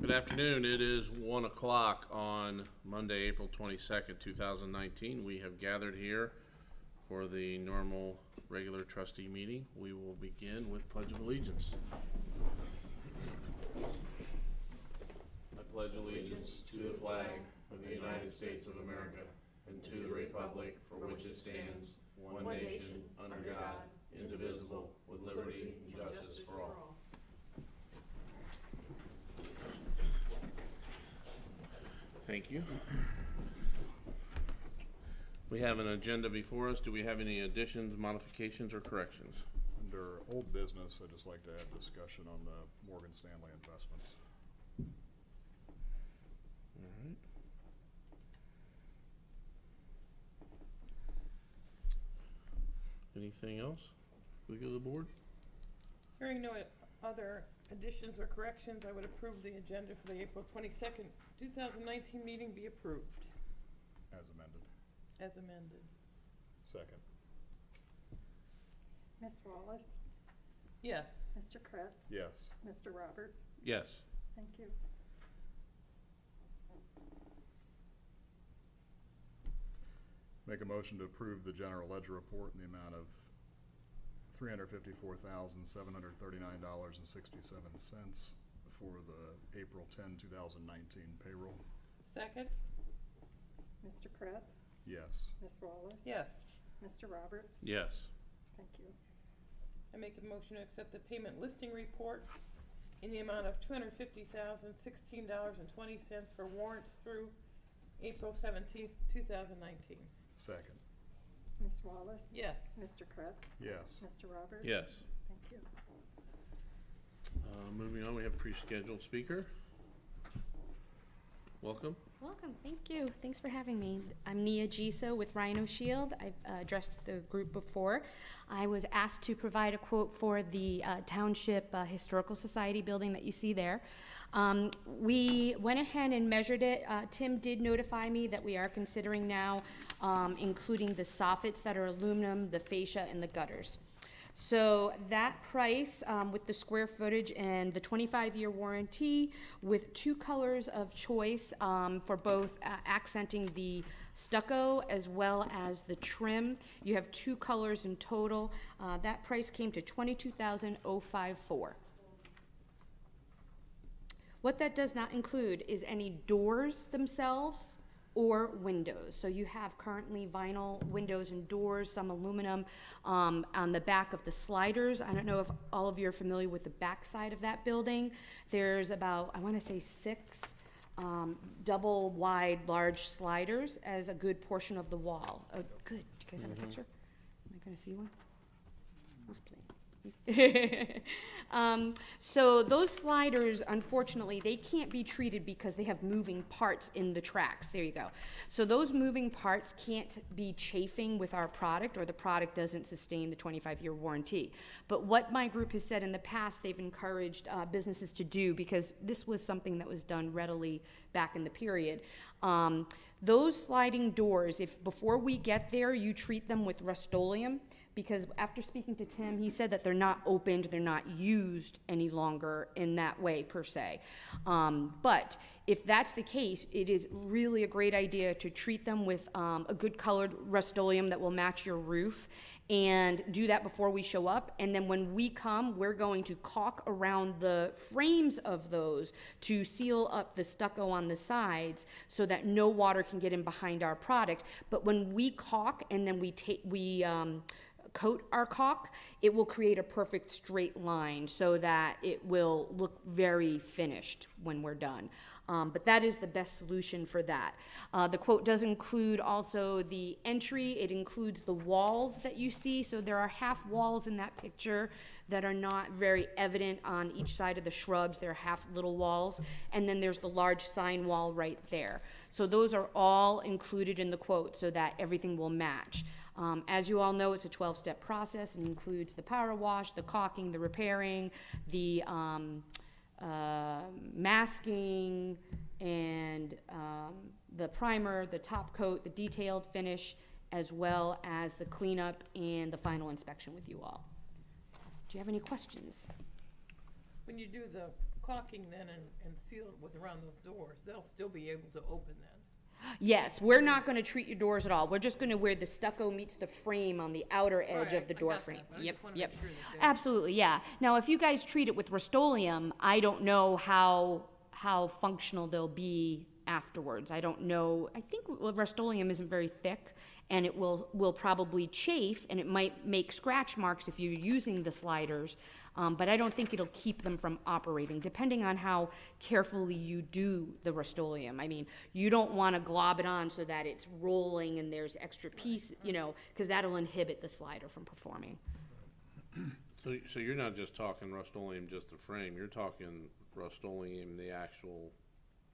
Good afternoon. It is 1 o'clock on Monday, April 22nd, 2019. We have gathered here for the normal regular trustee meeting. We will begin with Pledge of Allegiance. I pledge allegiance to the flag of the United States of America and to the republic for which it stands, one nation, under God, indivisible, with liberty and justice for all. Thank you. We have an agenda before us. Do we have any additions, modifications, or corrections? Under old business, I'd just like to add discussion on the Morgan Stanley investments. All right. Anything else? We go to the board? Hearing no other additions or corrections, I would approve the agenda for the April 22nd, 2019 meeting be approved As amended. as amended. Second. Ms. Wallace, Yes. Mr. Kretz, Yes. Mr. Roberts. Yes. Thank you. Make a motion to approve the general ledger report in the amount of $354,739.67 for the April 10, 2019 payroll. Second? Mr. Kretz, Yes. Ms. Wallace. Yes. Mr. Roberts. Yes. Thank you. I make a motion to accept the payment listing reports in the amount of $250,016.20 for warrants through April 17th, 2019. Second. Ms. Wallace. Yes. Mr. Kretz. Yes. Mr. Roberts. Yes. Thank you. Moving on, we have pre-scheduled speaker. Welcome. Welcome, thank you. Thanks for having me. I'm Nia Giso with Rhino Shield. I've addressed the group before. I was asked to provide a quote for the Township Historical Society building that you see there. We went ahead and measured it. Tim did notify me that we are considering now including the soffits that are aluminum, the fascia, and the gutters. So that price with the square footage and the 25-year warranty with two colors of choice for both accenting the stucco as well as the trim. You have two colors in total. That price came to $22,054. What that does not include is any doors themselves or windows. So you have currently vinyl windows and doors, some aluminum on the back of the sliders. I don't know if all of you are familiar with the back side of that building. There's about, I want to say 6 double wide large sliders as a good portion of the wall. Oh, good. Do you guys have a picture? Am I going to see one? Who's playing? So those sliders, unfortunately, they can't be treated because they have moving parts in the tracks. There you go. So those moving parts can't be chafing with our product, or the product doesn't sustain the 25-year warranty. But what my group has said in the past, they've encouraged businesses to do, because this was something that was done readily back in the period. Those sliding doors, if before we get there, you treat them with Rust-Oleum, because after speaking to Tim, he said that they're not opened, they're not used any longer in that way per se. But if that's the case, it is really a great idea to treat them with a good colored Rust-Oleum that will match your roof, and do that before we show up. And then when we come, we're going to caulk around the frames of those to seal up the stucco on the sides so that no water can get in behind our product. But when we caulk and then we coat our caulk, it will create a perfect straight line so that it will look very finished when we're done. But that is the best solution for that. The quote does include also the entry. It includes the walls that you see. So there are half walls in that picture that are not very evident on each side of the shrubs. They're half little walls. And then there's the large sign wall right there. So those are all included in the quote so that everything will match. As you all know, it's a 12-step process. It includes the power wash, the caulking, the repairing, the masking, and the primer, the top coat, the detailed finish, as well as the cleanup and the final inspection with you all. Do you have any questions? When you do the caulking then and seal it with around those doors, they'll still be able to open then. Yes, we're not gonna treat your doors at all. We're just gonna where the stucco meets the frame on the outer edge Right, of the I door got frame. that, but I Yep, just wanna yep. make sure that they- Absolutely, yeah. Now, if you guys treat it with Rust-Oleum, I don't know how functional they'll be afterwards. I don't know. I think Rust-Oleum isn't very thick, and it will probably chafe, and it might make scratch marks if you're using the sliders, but I don't think it'll keep them from operating, depending on how carefully you do the Rust-Oleum. I mean, you don't want to glob it on so that it's rolling and there's extra piece, you know, because that'll inhibit the slider from performing. So you're not just talking Rust-Oleum, just the frame, you're talking Rust-Oleum, the actual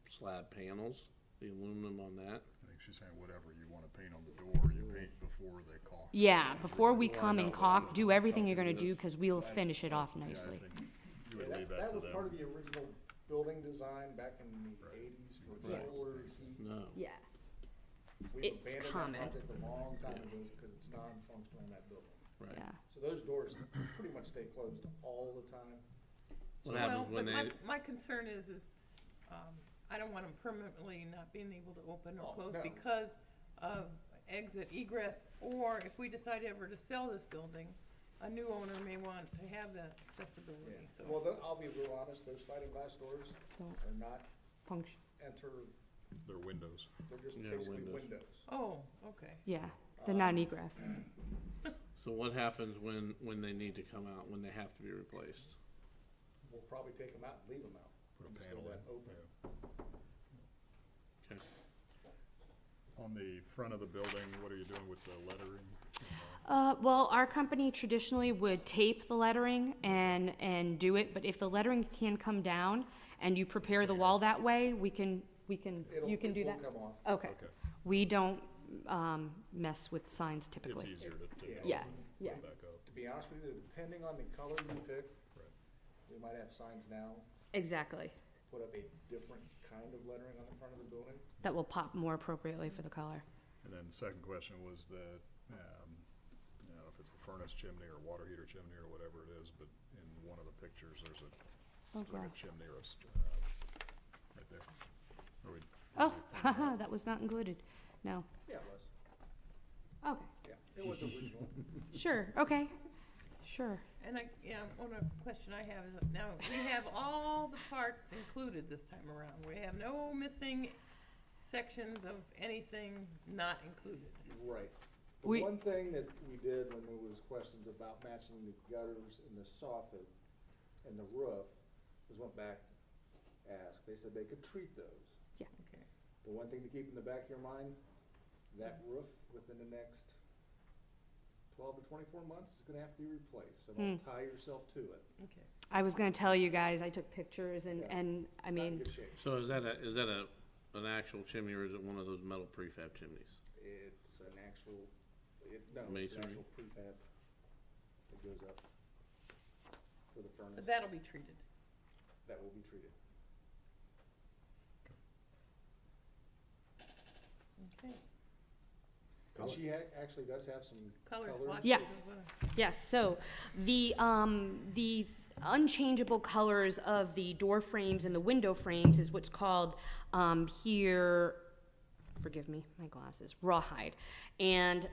slab panels, the aluminum on that? I think she's saying whatever you wanna paint on the door, you paint before they caulk. Yeah, before we Well, I come and know, but caulk, I'm do everything you're gonna talking do, this- because we'll finish it off Yeah, I nicely. think you would Yeah, leave that that to was part of them. the original building design back in the Right. eighties for Right. solar heat. No. Yeah, We've It's abandoned common. that project a long time Yeah. ago because it's non-functional in that building. Right. yeah. So those doors pretty much stay closed all the time. What happens when Well, they, but my concern is, I don't want them permanently not being able to open or Oh, close no. because of exit egress, or if we decide ever to sell this building, a new owner may want to have that accessibility, so. Well, I'll be real honest, those sliding glass doors Don't are not function, enter, Their windows. they're just Yeah, basically windows. windows. Oh, okay. yeah, they're not egress. so what happens when they need to come out, when they have to be replaced? We'll probably take them out and leave them out. Put a Just panel let in. that open. Yeah. Okay. On the front of the building, what are you doing with the lettering? Well, our company traditionally would tape the lettering and do it, but if the lettering can come down and you prepare the wall that way, you can do that? It'll come off. Okay. Okay. We don't, mess with signs It's typically. easier to take off Yeah, and yeah. put back up. To be honest with you, depending on the color you pick, Right. we might have signs now, Exactly. put up a different kind of lettering on the front of the building. That will pop more appropriately for the color. And then the second question was that, you know, if it's the furnace chimney or water heater chimney or whatever it is, but in one of the pictures, there's Oh, like a gosh. chimney or right there. Are we- Oh, haha, that was not included. No. Yeah, it was. Okay. Yeah, it was original. Sure, okay. Sure. And one question I have is, now, we have all the parts included this time around. We have no missing sections of anything not included. Right. The We- one thing that we did when there was questions about matching the gutters and the soffit and the roof, was went back, asked, they said they could treat those. Okay. The one thing to keep in the back of your mind, that roof within the next 12 to 24 months is gonna have to be replaced, so don't tie yourself to it. Okay. I was gonna tell you guys, I took pictures and I It's not in mean, good shape. So is that an actual chimney, or is it one of those metal prefab chimneys? It's an actual, it's an Masonry? actual prefab that goes up for the furnace. But that'll be treated. That will be treated. Okay. And she actually does have some Color colors. swatches Yes. as well. yes, so the unchangeable colors of the door frames and the window frames is what's called, here, forgive me, my glasses, rawhide. And,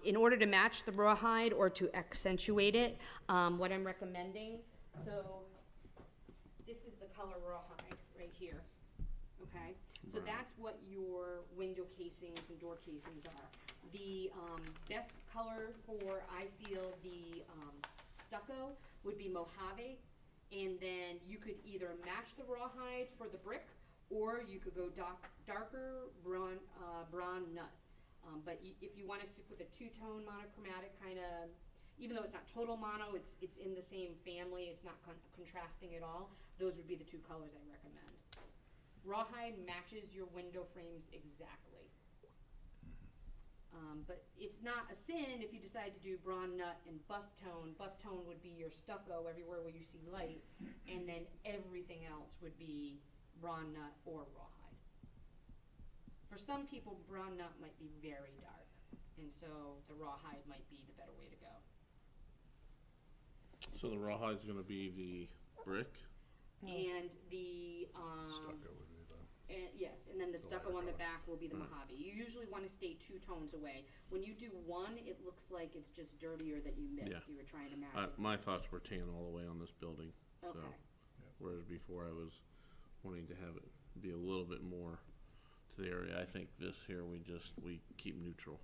in order to match the rawhide or to accentuate it, what I'm recommending, so this is the color rawhide right here, okay? So that's what your window casings and door casings are. The, best color for, I feel, the, stucco would be Mojave. And then you could either match the rawhide for the brick, or you could go darker brown nut. But if you wanna stick with a two-tone monochromatic kinda, even though it's not total mono, it's in the same family, it's not contrasting at all, those would be the two colors I recommend. Rawhide matches your window frames exactly. But it's not a sin if you decide to do brawn nut and buff tone. Buff tone would be your stucco everywhere where you see light, and then everything else would be brawn nut or rawhide. For some people, brawn nut might be very dark, and so the rawhide might be the better way to go. So the rawhide's gonna be the brick? and the, Stucco would be the, yes, and then the The stucco lighter on the color. back will be the Mojave. You usually wanna stay 2 tones away. When you do one, it looks like it's just dirtier that you missed. Yeah. You were trying to match it. My thoughts were tan all the way on this building, so, Okay, whereas before I was wanting to have it be a little bit more to the area. I think this here, we keep neutral.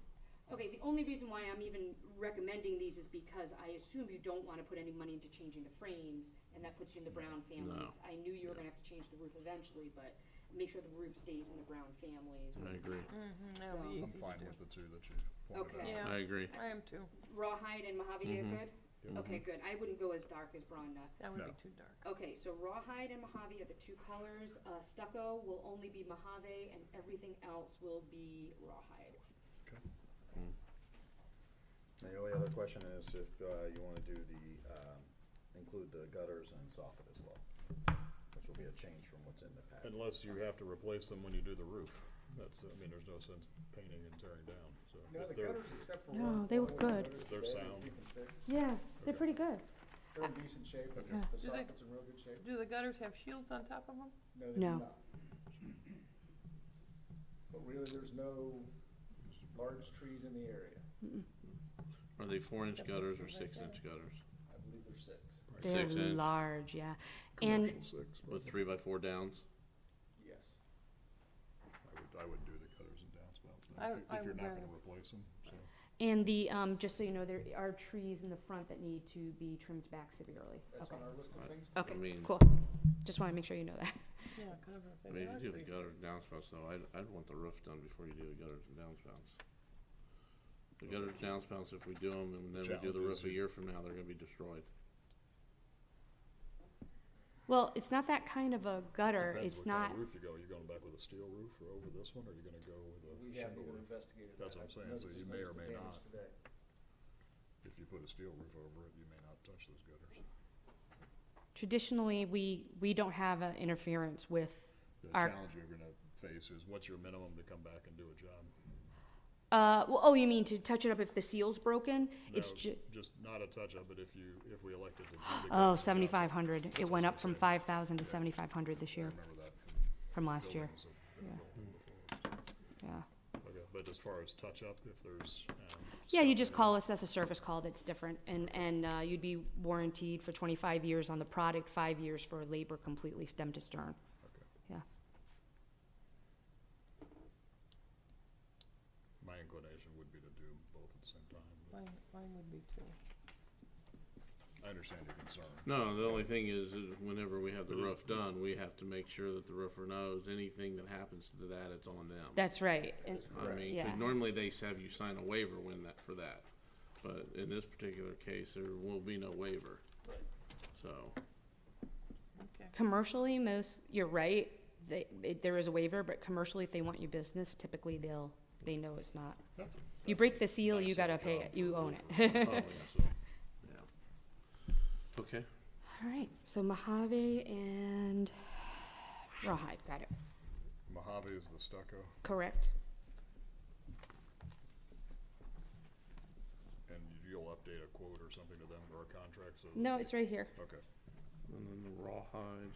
okay, the only reason why I'm even recommending these is because I assume you don't wanna put any money into changing the frames, and that puts you in the brown families. No. I knew you were gonna have to change the roof eventually, but make sure the roof stays in the brown families. I agree. That'll be So- easy I'm to fine do. with the two that you pointed Okay. out. Yeah. I agree. I am too. Rawhide and Mojave are Mhm. good? Yep. Okay, good. I wouldn't go as dark as Bronda. That would No. be too dark. Okay, so rawhide and Mojave are the 2 colors. Stucco will only be Mojave, and everything else will be rawhide. And the only other question is if you wanna do include the gutters and soffit as well, which will be a change from what's in the package. Unless you have to replace them when you do the roof. That's, I mean, there's no sense painting and tearing down, so. No, if the they're- gutters, except for No, one. they look good. They're sound. We can fix. Yeah, they're pretty good. They're in decent shape, the Yeah. Do they- soffit's in real good shape. Do the gutters have shields on top of them? No, they No. do not. But really, there's no large trees in the area. Are they 4-inch gutters or 6-inch gutters? I believe there's 6. They're 6-inch large, yeah. And, Commercial 6, with 3x4 downs? Yes. I would do the gutters and downspouts I then, if you're would not rather- gonna replace them, so. and the, just so you know, there are trees in the front that need to be trimmed back severely. That's Okay. on our list of things. Okay, I mean- cool. Just wanna make sure you know that. Yeah, 'cause I was gonna say I they mean, are if you do the trees. gutters and downspouts though, I'd want the roof done before you do the gutters and downspouts. The gutters and downspouts, if we do them and then we do the Challenge roof is a year from now, they're gonna be destroyed. Well, it's not that kind of a gutter, Depends it's what kind not, of roof you go, you going back with a steel roof or over this one, or you gonna go with a We haven't shingle even roof? investigated that. That's what I'm saying, I so you just may or noticed the may damage not. today. If you put a steel roof over it, you may not touch those gutters. traditionally, we don't have an interference with The Our- challenge you're gonna face is what's your minimum to come back and do a job? oh, you mean to touch it up if the seal's broken? It's No, ju- just not a touch-up, but if we elected to do the oh, gutters and downspouts. 7,500. It That's went what up I'm from saying. 5,000 to 7,500 this I year, remember that from last year, buildings that have built before. yeah. Okay, but as far as touch-up, if there's, Yeah, you stuff just in it- call us, that's a service call that's different, and you'd be warranted for 25 years on the product, 5 years for labor completely stem to stern. Okay. Yeah. My inclination would be to do both at the same time, but Mine would be too. I understand your concern. No, the only thing is whenever we have the It is- roof done, we have to make sure that the roofer knows anything that happens to that, it's on them. That's right, and, I mean, yeah. 'cause normally they have you sign a waiver for that, but in this particular case, there will be no waiver. So, Okay. Commercially, you're right, there is a waiver, but commercially, if they want your business, typically they know it's not. That's You that's break a the seal, nice you gotta little pay job it, you for- own it. oh, yeah, so, yeah. Okay, All right, so Mojave and Rawhide, got it, Mojave is the stucco, correct? and you'll update a quote or something to them, or a contract, so. No, it's right here. Okay, and then the rawhide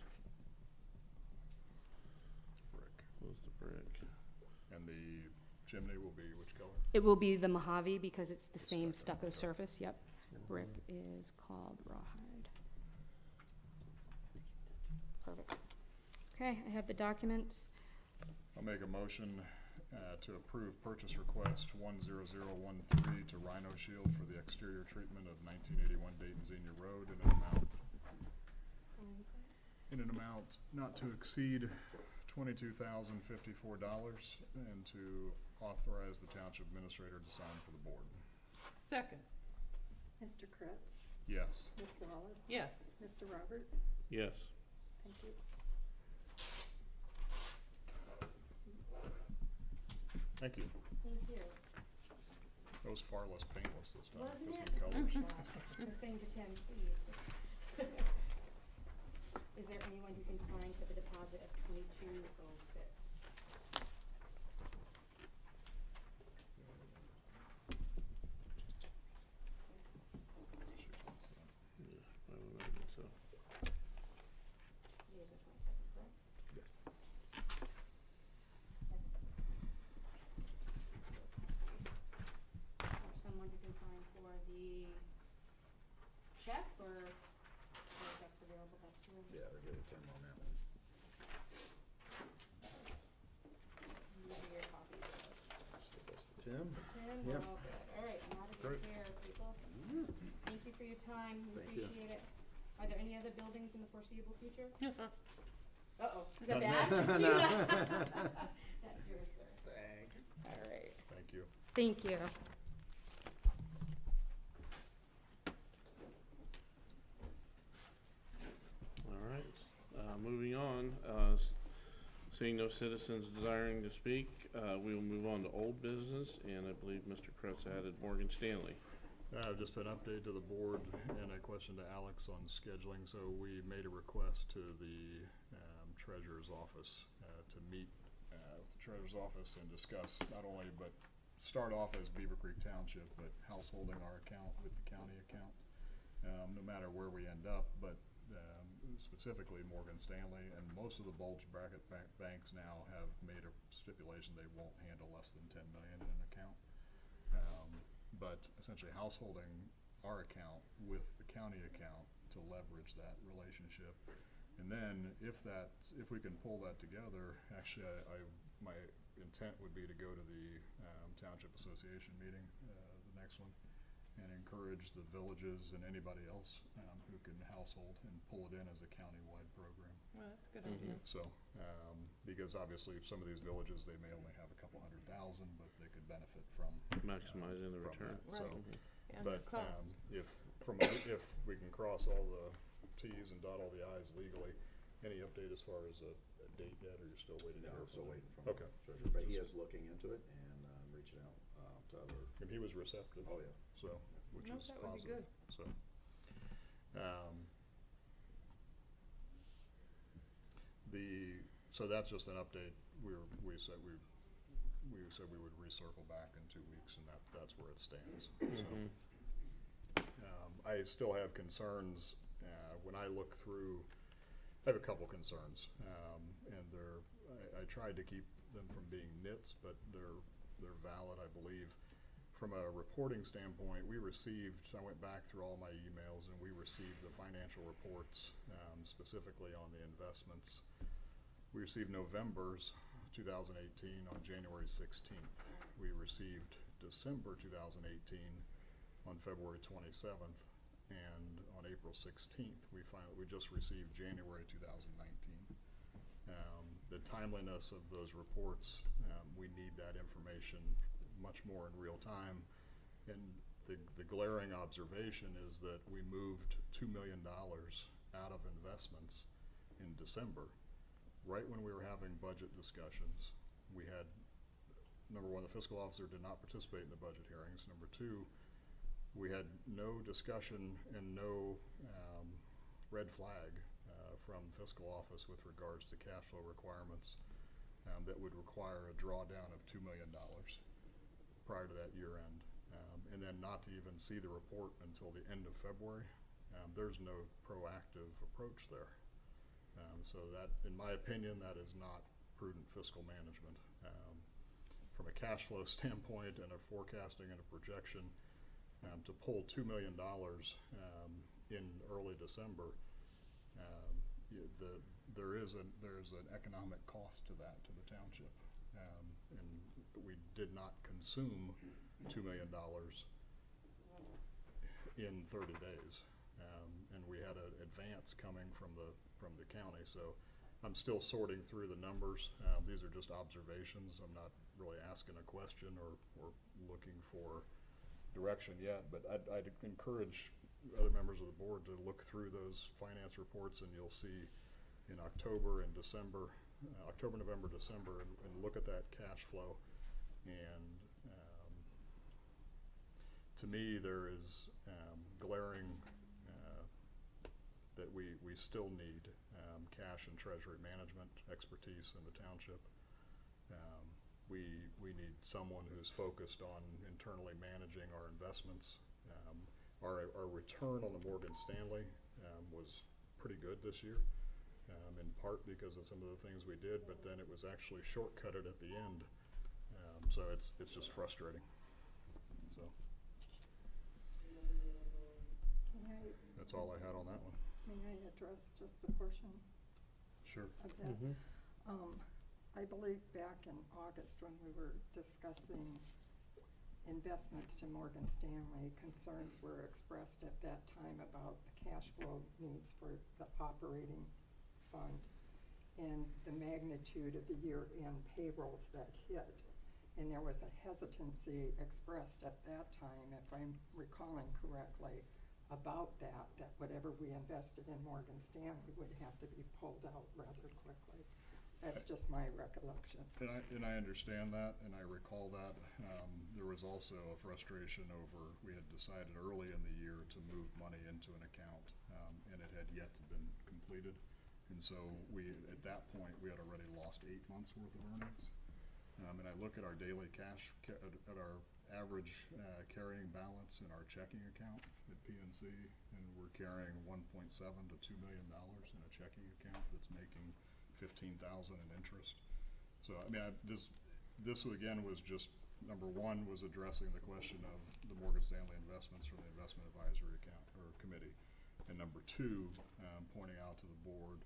brick. was the brick. And the chimney will be which color? It will be the Mojave because it's the same Stucco, stucco okay. surface, yep. The brick is called Rawhide. Perfect. Okay, I have the documents. I'll make a motion to approve purchase request 10013 to Rhino Shield for the exterior treatment of 1981 Dayton Xenia Road in an amount not to exceed $22,054, and to authorize the township administrator to sign for the board. Second, Mr. Kretz? Yes. Ms. Wallace? yes. Mr. Roberts? Yes. Thank you. Thank you. Thank you. That was far less painless this time. Wasn't because it? of the colors. I was saying to Tim, please. Is there anyone who can sign for the deposit of 2206? Yeah, I would imagine so. time for the check, or checks available, that's too. Yeah, they're good at Tim on that one. These are your copies. Just give those to Tim. Tim, Yep. well, good. All right, I'm out of Great. your hair, people. Thank you for your time, we Thank you. appreciate it. Are there any other buildings in the foreseeable future? Uh-oh, is No, that bad? no. That's yours, sir. Thank you. All right. Thank you. Thank you. All right, moving on, seeing no citizens desiring to speak, we will move on to old business, and I believe Mr. Kress added Morgan Stanley. Just an update to the board and a question to Alex on scheduling. So we made a request to the treasurer's office to meet with the treasurer's office and discuss not only, but start off as Beavercreek Township, but householding our account with the county account, no matter where we end up, but specifically Morgan Stanley, and most of the bulge bracket banks now have made a stipulation they won't handle less than 10 million in an account. But essentially householding our account with the county account to leverage that relationship. And then if we can pull that together, actually my intent would be to go to the Township Association meeting, the next one, and encourage the villages and anybody else who can household and pull it in as a county-wide program. Well, that's a good idea. So, because obviously some of these villages, they may only have a couple 100,000, but they could benefit from Maximizing the from return. that. So, And but the cost. if we can cross all the Ts and dot all the Is legally, any update as far as a date yet, or you're still waiting? No, to hear I'm still from waiting them? from Okay. the treasurer, but he is looking into it and reaching out to other. And he was receptive. Oh, yeah. So, which No, is that would be positive. So, so that's just an update. We said we would recircle back in 2 weeks, and that's where it stands. So, I still have concerns, when I look through, I have a couple concerns, and I tried to keep them from being nits, but they're valid, I believe. From a reporting standpoint, I went back through all my emails, and we received the financial reports, specifically on the investments. We received November's 2018 on January 16th. We received December 2018 on February 27th, and on April 16th, we just received January 2019. The timeliness of those reports, we need that information much more in real time. And the glaring observation is that we moved $2 million out of investments in December, right when we were having budget discussions. We had, number one, the fiscal officer did not participate in the budget hearings. Number two, we had no discussion and no red flag from fiscal office with regards to cash flow requirements that would require a drawdown of $2 million prior to that year end. And then not to even see the report until the end of February. There's no proactive approach there. So that, in my opinion, that is not prudent fiscal management. From a cash flow standpoint and a forecasting and a projection, to pull $2 million in early December, there is an economic cost to that, to the township. And we did not consume $2 million in 30 days. And we had an advance coming from the county. So I'm still sorting through the numbers. These are just observations. I'm not really asking a question or looking for direction yet, but I'd encourage other members of the board to look through those finance reports, and you'll see in October and December, October, November, December, and look at that cash flow. And to me, there is glaring that we still need cash and treasury management expertise in the township. We need someone who's focused on internally managing our investments. Our return on the Morgan Stanley was pretty good this year, in part because of some of the things we did, but then it was actually shortcutted at the end. So it's just frustrating. So. that's all I had on that one. May I address just the portion Sure. of that? I believe back in August when we were discussing investments to Morgan Stanley, concerns were expressed at that time about the cash flow needs for the operating fund and the magnitude of the year-end payrolls that hit. And there was a hesitancy expressed at that time, if I'm recalling correctly, about that whatever we invested in Morgan Stanley would have to be pulled out rather quickly. That's just my recollection. And I understand that, and I recall that. There was also a frustration over, we had decided early in the year to move money into an account, and it had yet to been completed. And so at that point, we had already lost 8 months worth of earnings. And I look at our daily cash, at our average carrying balance in our checking account at PNC, and we're carrying $1.7 to $2 million in a checking account that's making $15,000 in interest. So I mean, this again was just, number one was addressing the question of the Morgan Stanley investments from the investment advisory account or committee, and number two, pointing out to the board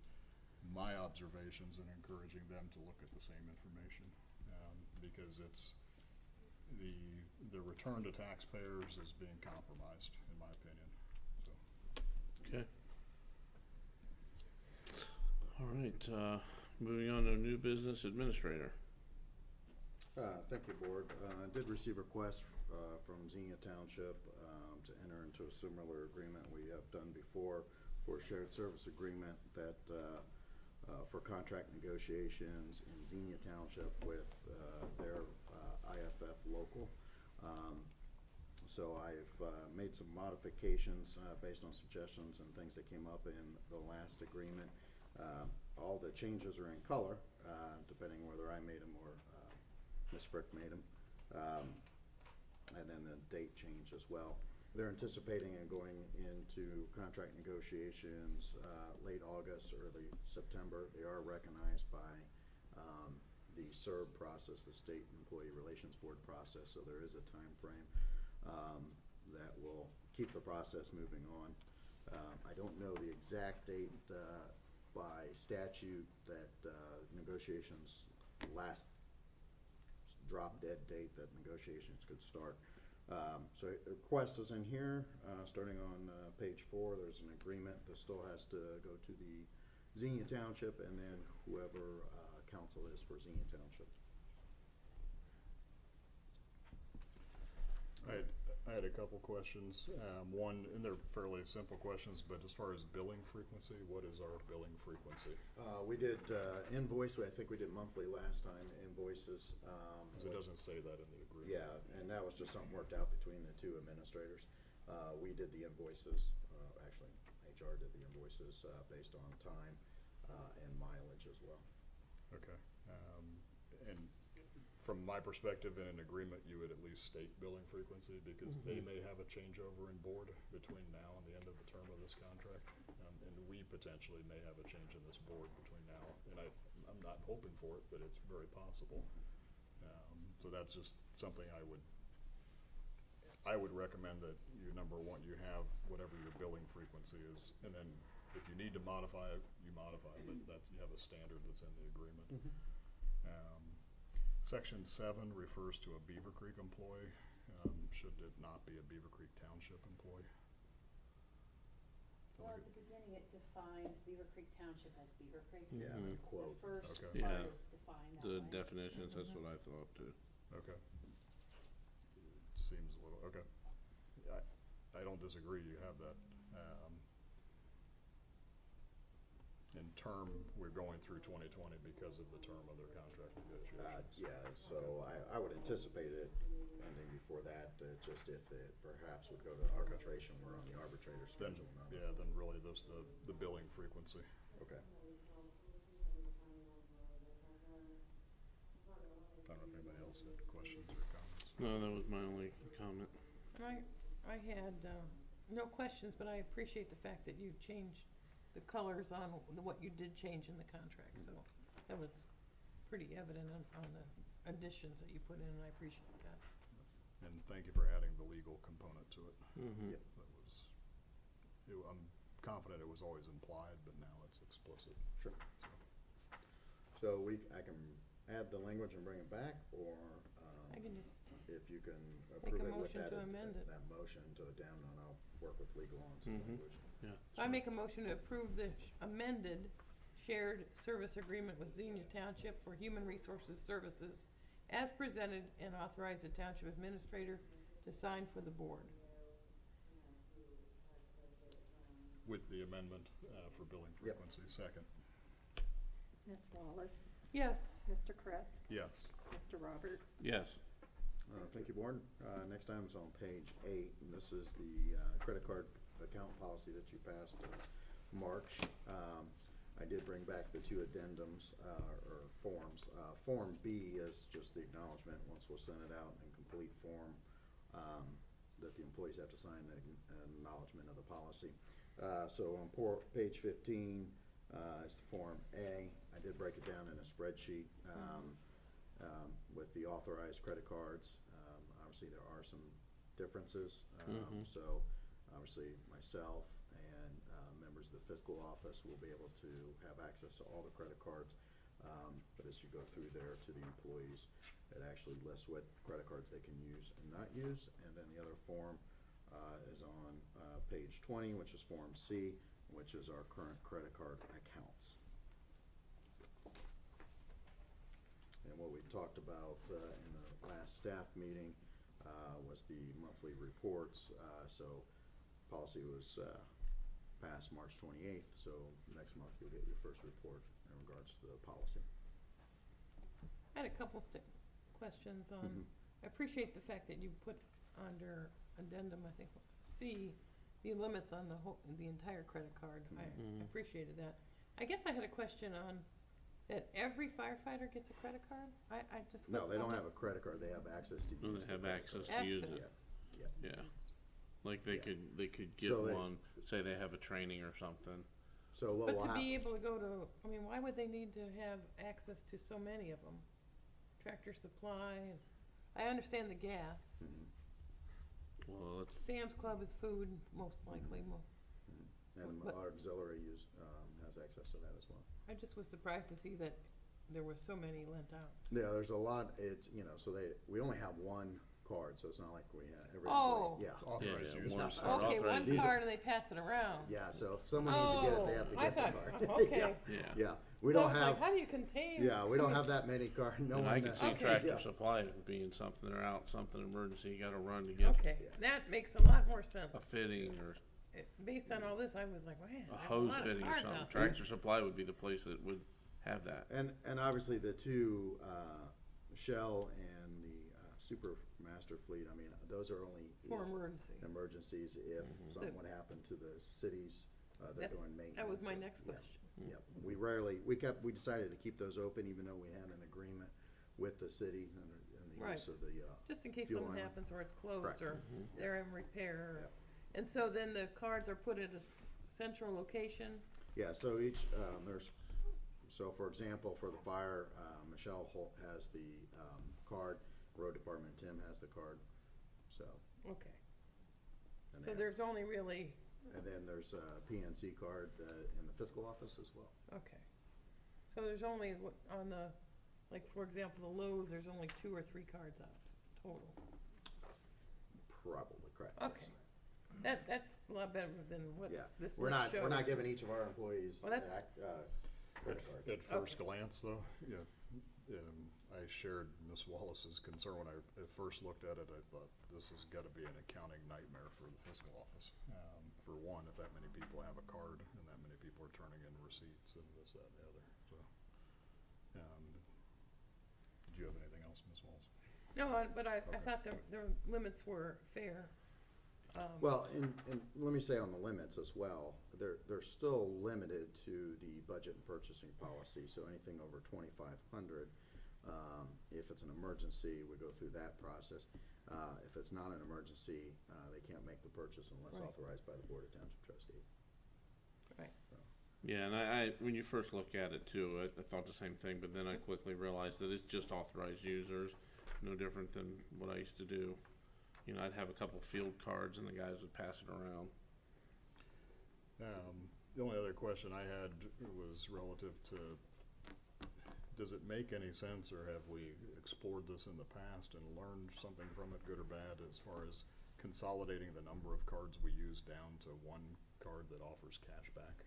my observations and encouraging them to look at the same information, because it's the return to taxpayers is being compromised, in my opinion. So. Okay. All right, moving on to new business administrator. Thank you, Board. I did receive a request from Xenia Township to enter into a similar agreement we have done before for a shared service agreement that for contract negotiations in Xenia Township with their IFF local. So I've made some modifications based on suggestions and things that came up in the last agreement. All the changes are in color, depending whether I made them or Ms. Frick made them. And then the date change as well. They're anticipating going into contract negotiations late August, early September. They are recognized by the SERB process, the State Employee Relations Board process, so there is a time frame that will keep the process moving on. I don't know the exact date by statute that negotiations last drop dead date that negotiations could start. So the request is in here, starting on page 4. There's an agreement that still has to go to the Xenia Township and then whoever council is for Xenia Township. I had a couple questions. One, and they're fairly simple questions, but as far as billing frequency, what is our billing frequency? We did invoice, I think we did monthly last time, invoices. Because it doesn't say that in the agreement. Yeah, and that was just something worked out between the two administrators. We did the invoices, actually HR did the invoices based on time and mileage as well. Okay. And from my perspective, in an agreement, you would at least state billing frequency, because they may have a changeover in board between now and the end of the term of this contract. And we potentially may have a change in this board between now, and I'm not hoping for it, but it's very possible. So that's just something I would recommend that you, number one, you have whatever your billing frequency is, and then if you need to modify it, you modify it, but you have a standard that's in the agreement. Section 7 refers to a Beavercreek employee. Should it not be a Beavercreek Township employee? Well, at the beginning, it defines Beavercreek Township as Beavercreek. Yeah, the The quote. first Okay. part Yeah. is defined that The way. definitions, that's what I thought too. Okay. Seems a little, okay. I don't disagree, you have that. In term, we're going through 2020 because of the term of their contract negotiations. Yeah, so I would anticipate it ending before that, just if it perhaps would go to arbitration, we're on the arbitrator Then, schedule now. yeah, then really those the billing frequency. Okay. I don't know if anybody else had questions or comments. No, that was my only comment. I had no questions, but I appreciate the fact that you changed the colors on what you did change in the contract. So that was pretty evident on the additions that you put in, and I appreciate that. And thank you for adding the legal component to it. Mm-hmm. Yep. That was, confident it was always implied, but now it's explicit. Sure. So, So I can add the language and bring it back, or, I can just, if you can Make a approve it with motion that, to amend it. that motion to addend, and I'll work with legal on some Mhm. language. Yeah. I make a motion to approve the amended shared service agreement with Xenia Township for human resources services as presented, and authorize the township administrator to sign for the board. with the amendment, for billing Yep. frequency, second. Ms. Wallace, Yes. Mr. Kretz, Yes. Mr. Roberts. Yes. Thank you, Board. Next item is on page 8, and this is the credit card account policy that you passed in March. I did bring back the 2 addendums, or forms. Form B is just the acknowledgement, once we'll send it out in complete form, that the employees have to sign the acknowledgement of the policy. So on page 15 is the Form A. I did break it down in a spreadsheet with the authorized credit cards. Obviously, there are some differences. So obviously, myself and members of the fiscal office will be able to have access to all the credit cards. But as you go through there to the employees, it actually lists what credit cards they can use and not use. And then the other form is on page 20, which is Form C, which is our current credit card accounts. And what we talked about in the last staff meeting was the monthly reports. So policy was passed March 28th, so next month you'll get your first report in regards to the policy. I had a couple questions on, I appreciate the fact that you put under addendum, I think, C, the limits on the entire credit card. I appreciated that. I guess I had a question on that every firefighter gets a credit card? I just. No, was they don't wondering- have a credit card, they have access to use. They the have credit access card. to use it. Access. Yeah. Yeah. Like they Yeah. could get So they- one, say they have a training or something. So what But will to happen? be able to go to, I mean, why would they need to have access to so many of them? Tractor Supply, I understand the gas. Well, it's, Sam's Club is food, most likely. And But- our auxiliary has access to that as well. I just was surprised to see that there were so many lent out. Yeah, there's a lot, it's, so we only have one card, so it's not like we have every Oh. employee. Yeah. It's authorized yeah, use. one or star. something. Okay, authorized one These are- card and they pass it around. Yeah, so if someone needs to get it, they have to Oh, I get the thought- card. okay. yeah. Yeah, we So I don't was like, have, how do you contain? yeah, we don't have that many cards, no And one. I can see Okay. Tractor Yeah. Supply being something, they're out, something emergency, you gotta run to get Okay, Yeah. that makes a lot more sense. a fitting or Based on all this, I was like, man, a there's a hose lot of fitting or cards something. out there. Tractor Supply would be the place that would have that. And obviously the 2, Shell and the Super Master Fleet, I mean, those are only For if emergency. emergencies, if something would happen to the cities, they're That- doing maintenance. That was my and- next yeah. question. Yep, we decided to keep those open even though we had an agreement with the city and the Right. use of the, Just in case fuel something line. happens or it's closed Correct. or they're in repair. Yep. And so then the cards are put at a central location? yeah, so each, so for example, for the fire, Michelle Holt has the, card, road department, Tim has the card, so. Okay. and So they have- there's only really, And then there's a PNC card, in the fiscal office as well. okay. So there's only, on the, like, for example, the Lowe's, there's only 2 or 3 cards out total. Probably correct. Okay. That's a lot better than what Yeah, this we're list not, we're not shows. giving each of our employees, Well, that's- credit cards. At first Okay. glance, though, yeah, I shared Ms. Wallace's concern when I first looked at it. I thought this has got to be an accounting nightmare for the fiscal office. For one, if that many people have a card and that many people are turning in receipts and this, that, and the other. So, did you have anything else, Ms. Wallace? No, but I Okay. thought the limits were fair. Well, and let me say on the limits as well, they're still limited to the budget and purchasing policy, so anything over 2,500, if it's an emergency, we go through that process. If it's not an emergency, they can't make the purchase unless Right. authorized by the Board of Township Trustees. Right. Yeah, and I when you first look at it too, I thought the same thing, but then I quickly realized that it's just authorized users, no different than what I used to do. I'd have a couple field cards and the guys would pass it around. The only other question I had was relative to, does it make any sense, or have we explored this in the past and learned something from it, good or bad, as far as consolidating the number of cards we use down to one card that offers cash back?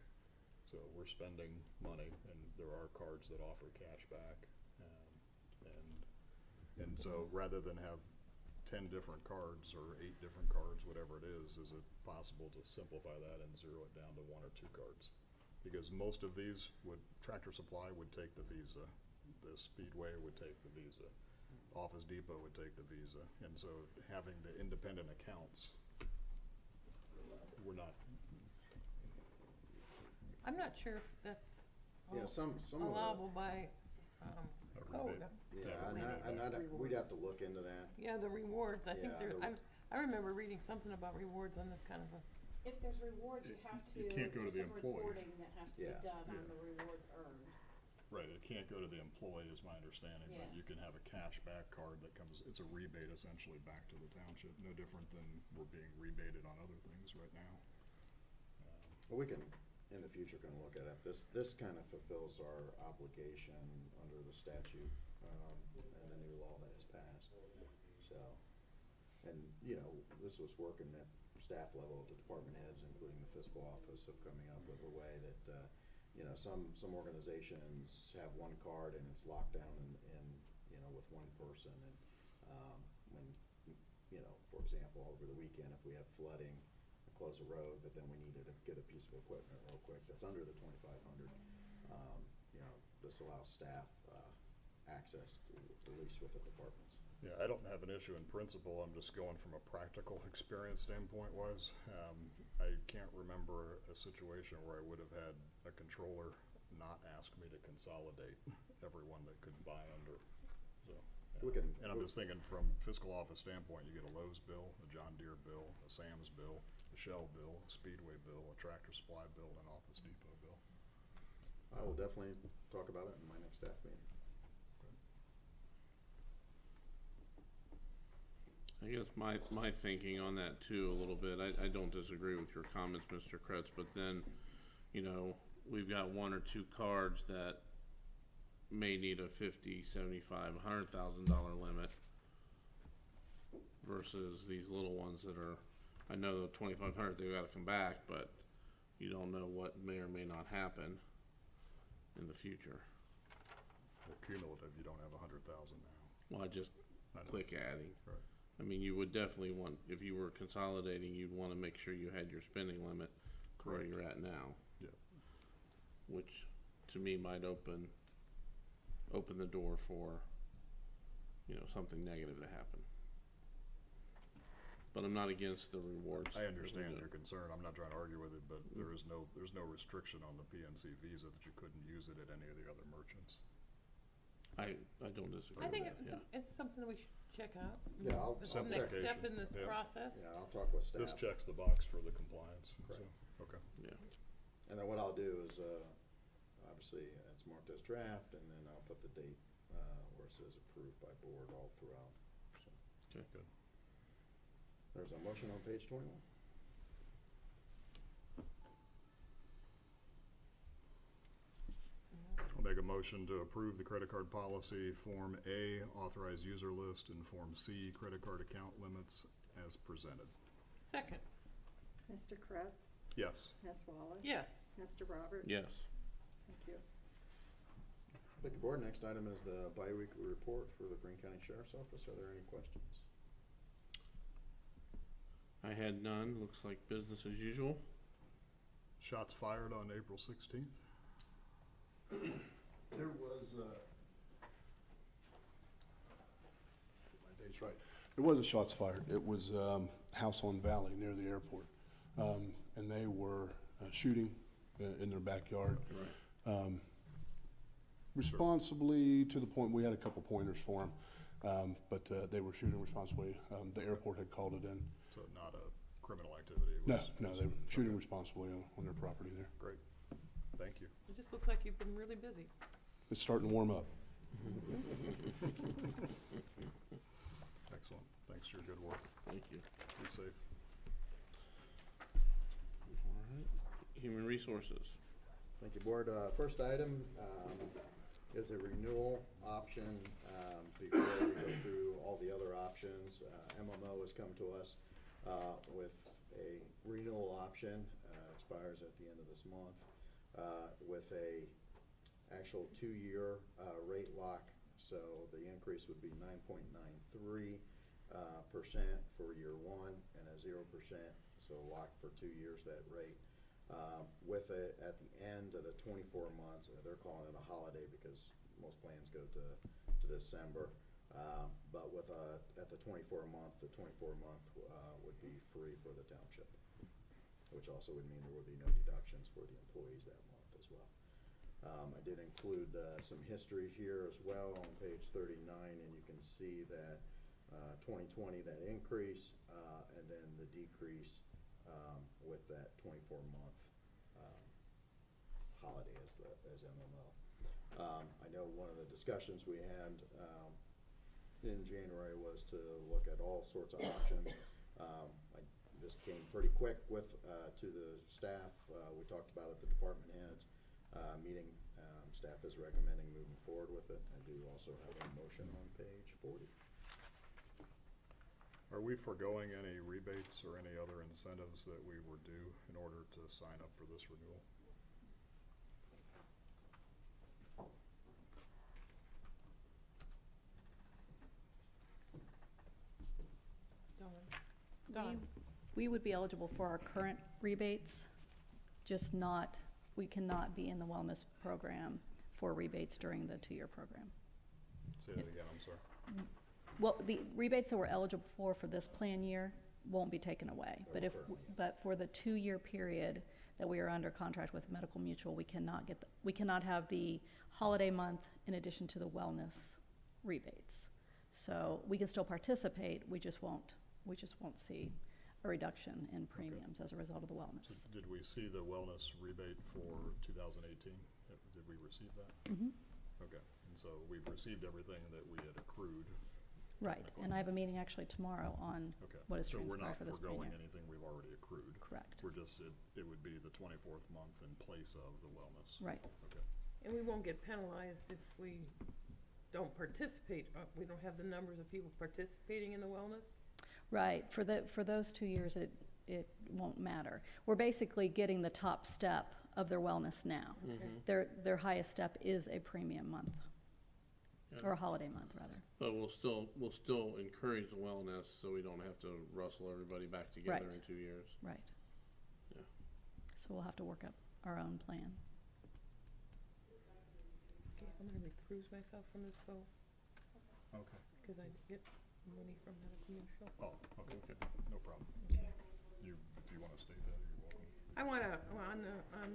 So we're spending money, and there are cards that offer cash back. And so rather than have 10 different cards or 8 different cards, whatever it is it possible to simplify that and zero it down to 1 or 2 cards? Because most of these Tractor Supply would take the Visa, the Speedway would take the Visa, Office Depot would take the Visa, and so having the independent accounts, we're not. I'm not sure if that's Yeah, some of the. allowable by, code. We'd have to look into that. Yeah, the rewards, I think Yeah, I remember reading something about rewards on this kind of a, If there's rewards, you have to, You can't go to there's the some employee. reporting that has to be Yeah. done on the rewards earned. Right, it can't go to the employee is my understanding, but Yeah. you can have a cash back card that comes, it's a rebate essentially back to the township, no different than we're being rebated on other things right now. But we can, in the future, can look at it. This kind of fulfills our obligation under the statute, and the new law that has passed. So, and, this was working at staff level, the department heads, including the fiscal office, of coming up with a way that, some organizations have one card and it's locked down with one person. And, when, for example, over the weekend, if we have flooding, close a road, but then we needed to get a piece of equipment real quick that's under the 2,500. This allows staff access to lease with the departments. Yeah, I don't have an issue in principle, I'm just going from a practical experience standpoint wise. I can't remember a situation where I would have had a controller not ask me to consolidate everyone that could buy under, so. And I'm just thinking from fiscal office standpoint, you get a Lowe's bill, a John Deere bill, a Sam's bill, a Shell bill, a Speedway bill, a Tractor Supply bill, and an Office Depot bill. I will definitely talk about it in my next staff meeting. I guess my thinking on that too a little bit, I don't disagree with your comments, Mr. Kretz, but then, we've got 1 or 2 cards that may need a $50,000, $75,000, $100,000 limit versus these little ones that are, I know the 2,500, they've gotta come back, but you don't know what may or may not happen in the future. Well, cumulative, you don't have 100,000 now. Well, I just I know. click adding. Right. I mean, you would definitely want, if you were consolidating, you'd wanna make sure you had your spending limit where Correct. you're at now. Yeah. Which, to me, might open the door for, something negative to happen. But I'm not against the rewards. I understand your concern, I'm not trying to argue with it, but there's no restriction on the PNC Visa that you couldn't use it at any of the other merchants. I don't disagree I with think that, it's something that we should check out. Yeah, I'll It's the next step in this Yeah. process. Yeah, I'll talk with staff. This checks the box for the compliance, so, Correct. okay. yeah. And then what I'll do is, obviously, it's marked as draft, and then I'll put the date, where it says approved by board all throughout. So, Okay. Good. there's a motion on page 21. I'll make a motion to approve the credit card policy, Form A, authorized user list, and Form C, credit card account limits as presented. Second, Mr. Kretz? Yes. Ms. Wallace? yes. Mr. Roberts? Yes. Thank you. Thank you, board. Next item is the bi-weekly report for the Greene County Sheriff's Office. Are there any questions? I had none, looks like business as usual. Shots fired on April 16th. There was, my date's right. There wasn't shots fired. It was House on Valley near the airport. And they were shooting in their backyard. Right. Responsibly, to the point, we had a couple pointers for them, but they were shooting responsibly. The airport had called it in. So not a criminal activity? It No, was- they were shooting okay. responsibly on their property there. Great, thank you. It just looks like you've been really busy. It's starting to warm up. Excellent, thanks for your good work. Thank you. Be safe. Alright, Human Resources. Thank you, Board. First item is a renewal option. Before we go through all the other options, MMO has come to us with a renewal option, expires at the end of this month, with a actual 2-year rate lock. So the increase would be 9.93% for year 1 and a 0%, so locked for 2 years that rate. With it at the end of the 24 months, they're calling it a holiday because most plans go to December. But with at the 24 month would be free for the township, which also would mean there would be no deductions for the employees that month as well. I did include some history here as well on page 39, and you can see that 2020 that increase, and then the decrease with that 24-month holiday as MMO. I know one of the discussions we had in January was to look at all sorts of options. This came pretty quick with to the staff. We talked about it at the department heads meeting. Staff is recommending moving forward with it. I do also have a motion on page 40. Are we foregoing any rebates or any other incentives that we were due in order to sign up for this renewal? Dawn. We would be eligible for our current rebates, just not, we cannot be in the wellness program for rebates during the 2-year program. Say that again, I'm sorry. Well, the rebates that we're eligible for this plan year won't be taken away. But but for the 2-year period that we are under contract with Medical Mutual, we cannot have the holiday month in addition to the wellness rebates. So we can still participate, we just won't see a reduction in premiums as a result of the wellness. So did we see the wellness rebate for 2018? Did we receive that? Mm-hmm. Okay, and so we've received everything that we had accrued. Right, and I have a meeting actually tomorrow on what is transpired for this plan So we're not foregoing year. anything we've already accrued? Correct. We're just, it would be the 24th month in place of the wellness? Right. Okay. And we won't get penalized if we don't participate, we don't have the numbers of people participating in the wellness? Right, for those 2 years, it won't matter. We're basically getting the top step of their wellness now. Okay. Their highest step is a premium month, or a holiday month, rather. But we'll still encourage the wellness, so we don't have to rustle everybody back together Right. in 2 years. Right. Yeah. So we'll have to work up our own plan. Okay, I'm gonna recuse myself from this vote, Okay. because I get money from Medical Mutual. Oh, okay, no problem. If you want to state that, you're welcome. I wanna, on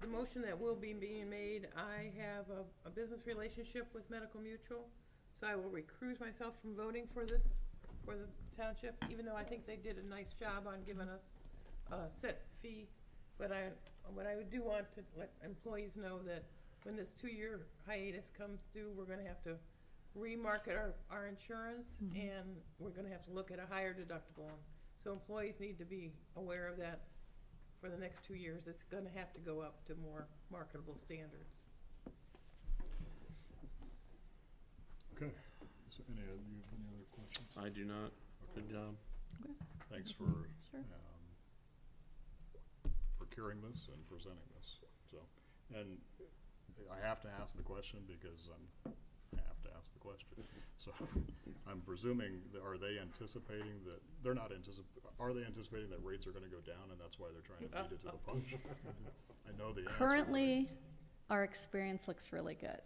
the motion that will be being made, I have a business relationship with Medical Mutual, so I will recuse myself from voting for the township, even though I think they did a nice job on giving us a set fee. But what I do want to let employees know that when this 2-year hiatus comes due, we're gonna have to remarket our insurance, and we're gonna have to look at a higher deductible. So employees need to be aware of that. For the next 2 years, it's gonna have to go up to more marketable standards. Okay. So any other questions? I do not. Good job. Okay. Thanks for Sure. Procuring this and presenting this. So, and I have to ask the question because I have to ask the question. So I'm presuming are they anticipating that are they anticipating that rates are going to go down, and that's why they're trying to beat it to the punch? I know the answer. Currently, our experience looks really good.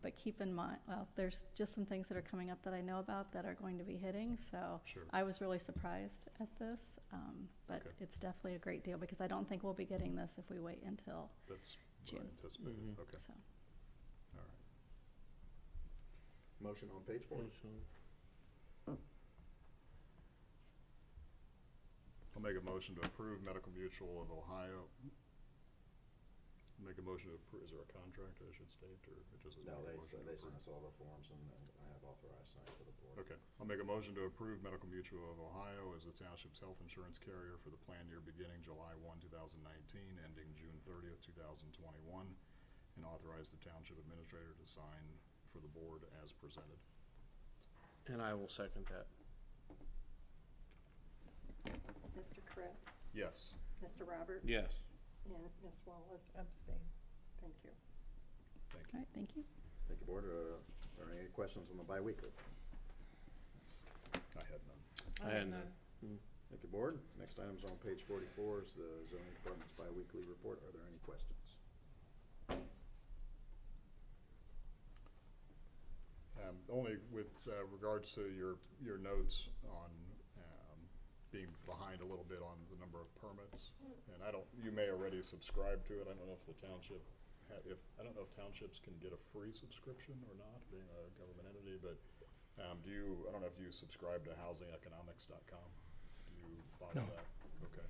But keep in mind, well, there's just some things that are coming up that I know about that are going to be hitting, so Sure. I was really surprised at this. But Okay. it's definitely a great deal because I don't think we'll be getting this if we wait until That's what I June. anticipated. Okay. So. All right. Motion on page 40. I'll make a motion to approve Medical Mutual of Ohio Make a motion to approve, is there a contract I should state, or just a? No, they motion to sent approve? us all the forms, and I have authorized signing for the board. Okay, I'll make a motion to approve Medical Mutual of Ohio as the township's health insurance carrier for the plan year beginning July 1, 2019, ending June 30th, 2021, and authorize the township administrator to sign for the board as presented. And I will second that. Mr. Krebs? Yes. Mr. Roberts? Yes. And Ms. Wallace? Abstain. Thank you. Thank All you. right, thank you. Thank you, board. Are there any questions on the biweekly? I had none. I had none. Thank you, board. Next item's on page 44 is the zoning department's biweekly report. Are there any questions? Only with regards to your notes on being behind a little bit on the number of permits, and you may already subscribe to it. I don't know if the township, I don't know if townships can get a free subscription or not, being a government entity, but I don't know if you subscribe to housingeconomics.com. Do you follow that? Okay.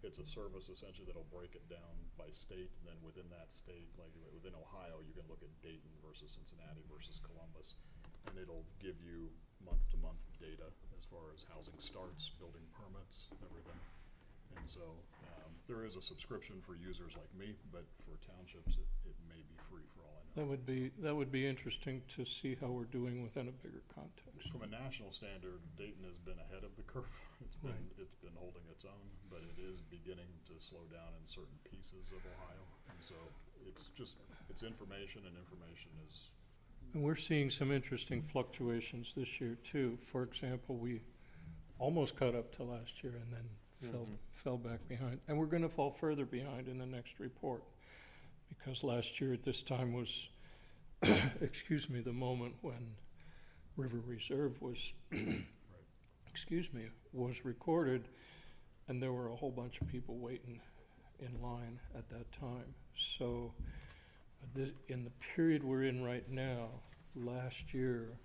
It's a service essentially that'll break it down by state, and then within that state, like within Ohio, you can look at Dayton versus Cincinnati versus Columbus, and it'll give you month-to-month data as far as housing starts, building permits, everything. And so there is a subscription for users like me, but for townships, it may be free for all I know. That would be interesting to see how we're doing within a bigger context. From a national standard, Dayton has been ahead of the curve. It's been holding its own, but it is beginning to slow down in certain pieces of Ohio. And so it's information, and information is. And we're seeing some interesting fluctuations this year too. For example, we almost caught up to last year and then fell back behind. And we're gonna fall further behind in the next report, because last year at this time was, excuse me, the moment when River Reserve was, was recorded, and there were a whole bunch of people waiting in line at that time. So in the period we're in right now, last year,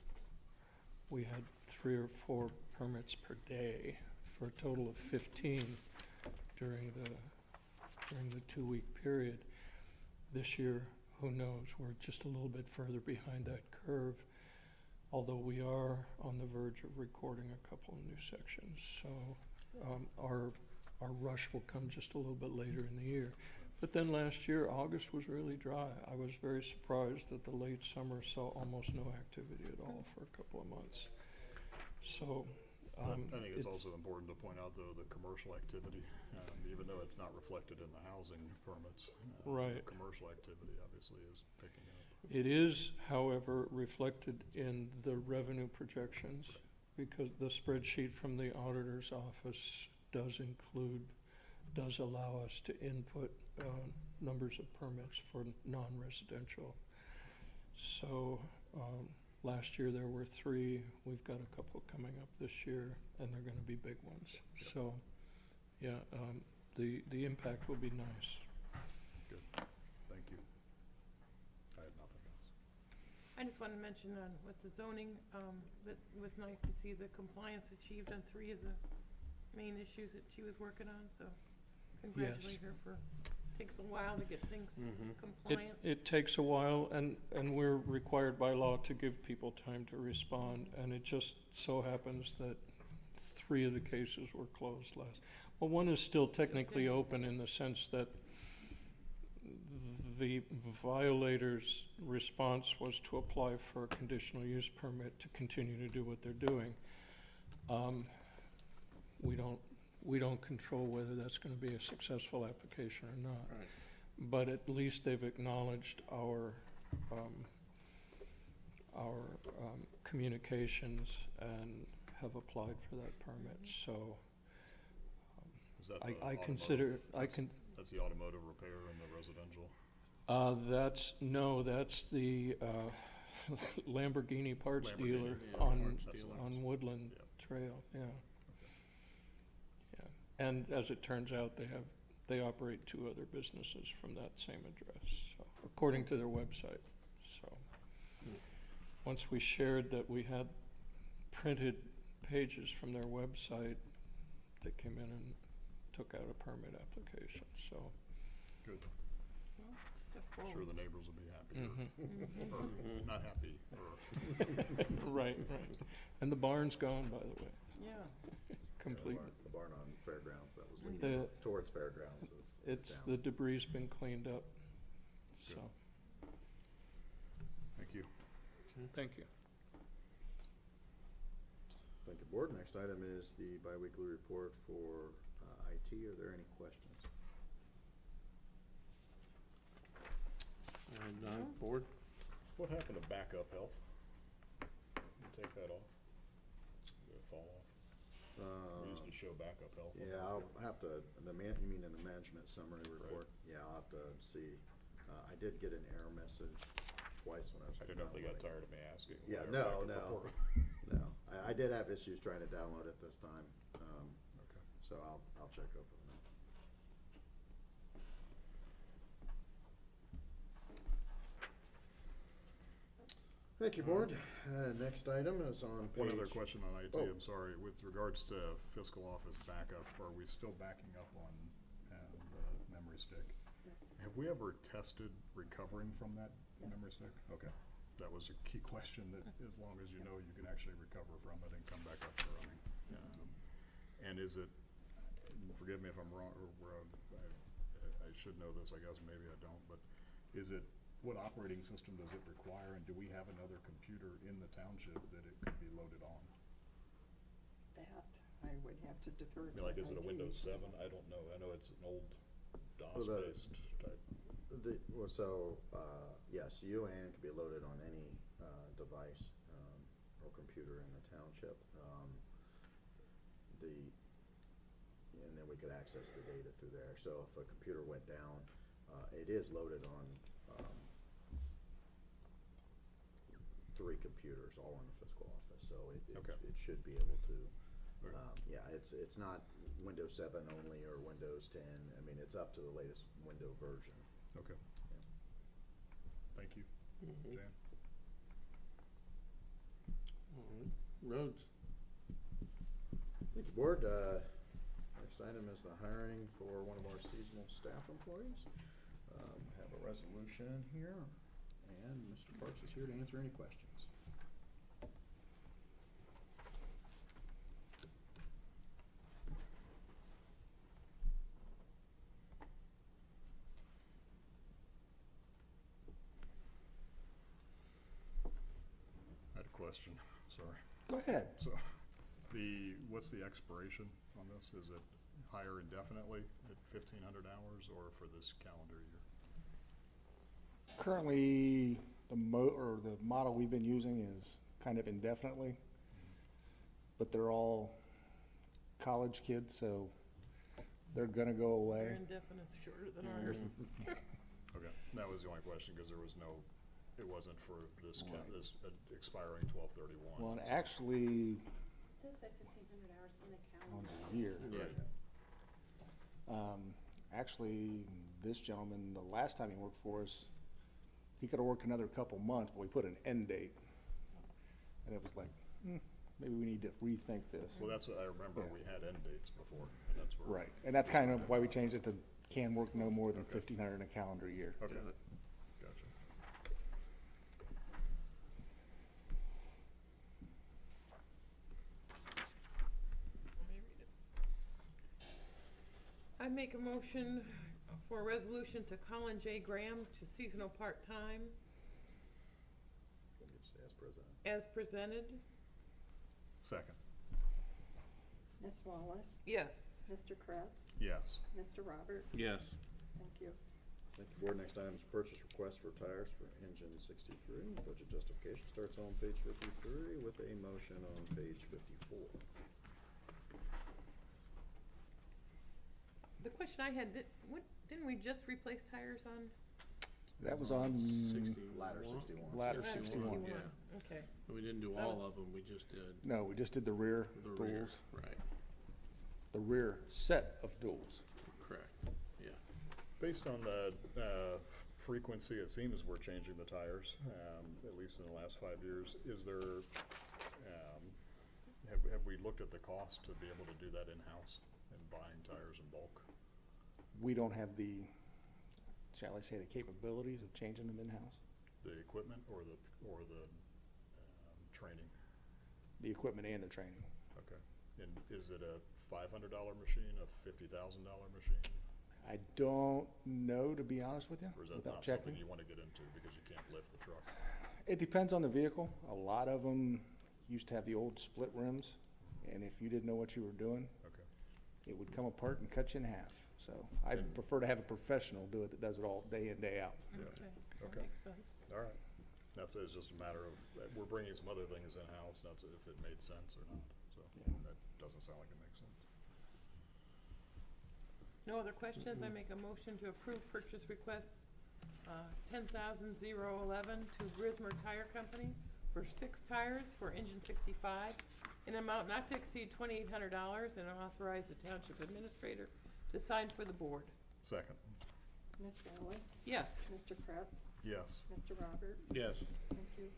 we had 3 or 4 permits per day for a total of 15 during the 2-week period. This year, who knows? We're just a little bit further behind that curve, although we are on the verge of recording a couple of new sections. So our rush will come just a little bit later in the year. But then last year, August was really dry. I was very surprised that the late summer saw almost no activity at all for a couple of months. So I think it's also important to point out, though, the commercial activity, even though it's not reflected in the housing permits, right. Commercial activity obviously is picking up. It is, however, reflected in the revenue projections, because the spreadsheet from the auditor's office does allow us to input numbers of permits for non-residential. So last year there were 3. We've got a couple coming up this year, and they're going to be big ones. Yep. So, yeah, the impact will be nice. Good. Thank you. I had nothing else. I just wanted to mention with the zoning, that it was nice to see the compliance achieved on 3 of the main issues that she was working on, so congratulate her for, takes a while to get things compliant. It takes a while, and we're required by law to give people time to respond, and it just so happens that 3 of the cases were closed last. Well, one is still technically open in the sense that the violator's response was to apply for a conditional use permit to continue to do what they're doing. We don't control whether that's going to be a successful application or not. Right. But at least they've acknowledged our communications and have applied for that permit. So Is that I consider that's the automotive repair and the residential. That's the Lamborghini parts dealer yeah, on Woodland Trail. Yeah. And as it turns out, they operate 2 other businesses from that same address, so, according to their website. So once we shared that we had printed pages from their website, they came in and took out a permit application. So Good. Well, step Sure forward. the neighbors will be happy, Mhm. or not happy, or. Right, right. And the barn's gone, by the way, Yeah. completely. The barn on Fairgrounds that was leading The- towards Fairgrounds is It's, down. the debris been cleaned up, so, Thank you. thank you. Thank you, Board. Next item is the biweekly report for IT. Are there any questions? Board? What happened to backup health? You take that off? Did it fall off? We used to show backup health. on Yeah, there. I'll have to, you mean in the management summary report? Yeah, I'll have to see. I did get an error message twice when I was. I didn't know if they got downloading. tired of me asking. Yeah, why no, our no, backup report- no. I did have issues trying to download it this time, Okay. so I'll check over that. Thank you, Board. Next item is on page. One other question on IT, Oh. I'm sorry. With regards to fiscal office backup, are we still backing up on the memory stick? Yes. Have we ever tested recovering from that memory stick? Okay. That was a key question, that as long as you know you can actually recover from it and come back up and running. And is it, forgive me if I'm wrong, or I should know this, I guess, maybe I don't, but is it, what operating system does it require, and do we have another computer in the township that it could be loaded on? That, I would have to defer I to mean, like, is it a IT. Windows 7? I don't know. I know it's an old Well, the- DOS-based type. Yes, UAN can be loaded on any device or computer in the township. And then we could access the data through there. So if a computer went down, it is loaded on 3 computers, all in the fiscal office. So Okay. it should be able to. Okay. Yeah, it's not Windows 7 only or Windows 10. I mean, it's up to the latest Windows version. Okay. Thank you. Jan? Roads. Thank you, Board. Next item is the hiring for one of our seasonal staff employees. Have a resolution here, and Mr. Parks is here to answer any questions. I had a question, sorry. Go ahead. So, what's the expiration on this? Is it hire indefinitely at 1,500 hours, or for this calendar year? Currently, the model we've been using is kind of indefinitely, but they're all college kids, so they're gonna go Our away. indefinite shorter than ours. Okay, that was the only question, because there was no, it wasn't for this, this expiring 12/31. Well, and actually, It does say 1,500 hours in a on calendar. the year, Right. actually, this gentleman, the last time he worked for us, he could've worked another couple months, but we put an end date. And it was like, maybe we need to rethink this. Well, that's what I remember, Yeah. we had end dates before, and that's where. Right, and that's kind of why we changed it to can work no more than 1,500 in a calendar year. Okay, Got it. gotcha. Let me read it. I make a motion for a resolution to Colin J. Graham to seasonal part-time As presented. as presented. Second, Ms. Wallace, Yes. Mr. Krebs, yes. Mr. Roberts. Yes. Thank you. Thank you, Board. Next item is purchase request for tires for engine 63. Budget justification starts on page 53 with a motion on page 54. The question I had, didn't we just replace tires on? That was on Ladder 61. ladder Ladder 61. Yeah. Okay. We didn't do That all was- of them, we just did No, we just did the rear the rear. duals, Right, the rear set of duals. correct, yeah. Based on the frequency, it seems we're changing the tires, at least in the last 5 years. Is there, have we looked at the cost to be able to do that in-house and buying tires in bulk? We don't have the shall I say, the capabilities of changing them in-house? The equipment or the training? The equipment and the training. Okay. And is it a $500 machine, a $50,000 machine? I don't know, to be honest with you, Or is that without not checking. something you want to get into because you can't lift the truck? It depends on the vehicle. A lot of them used to have the old split rims, and if you didn't know what you were doing, Okay. it would come apart and cut you in half. So I And- prefer to have a professional do it that does it all day in, day out. Yeah. Okay, that Okay. makes sense. All right. That's, it's just a matter of, we're bringing some other things in-house, that's if it made sense or not. So Yeah. that doesn't sound like it makes sense. No other questions? I make a motion to approve purchase request 10,011 to Grismer Tire Company for 6 tires for engine 65 in an amount not to exceed $2,800 and authorize the township administrator to sign for the board. Second. Ms. Wallace, Yes. Mr. Krebs, Yes. Mr. Roberts. Yes. Thank you.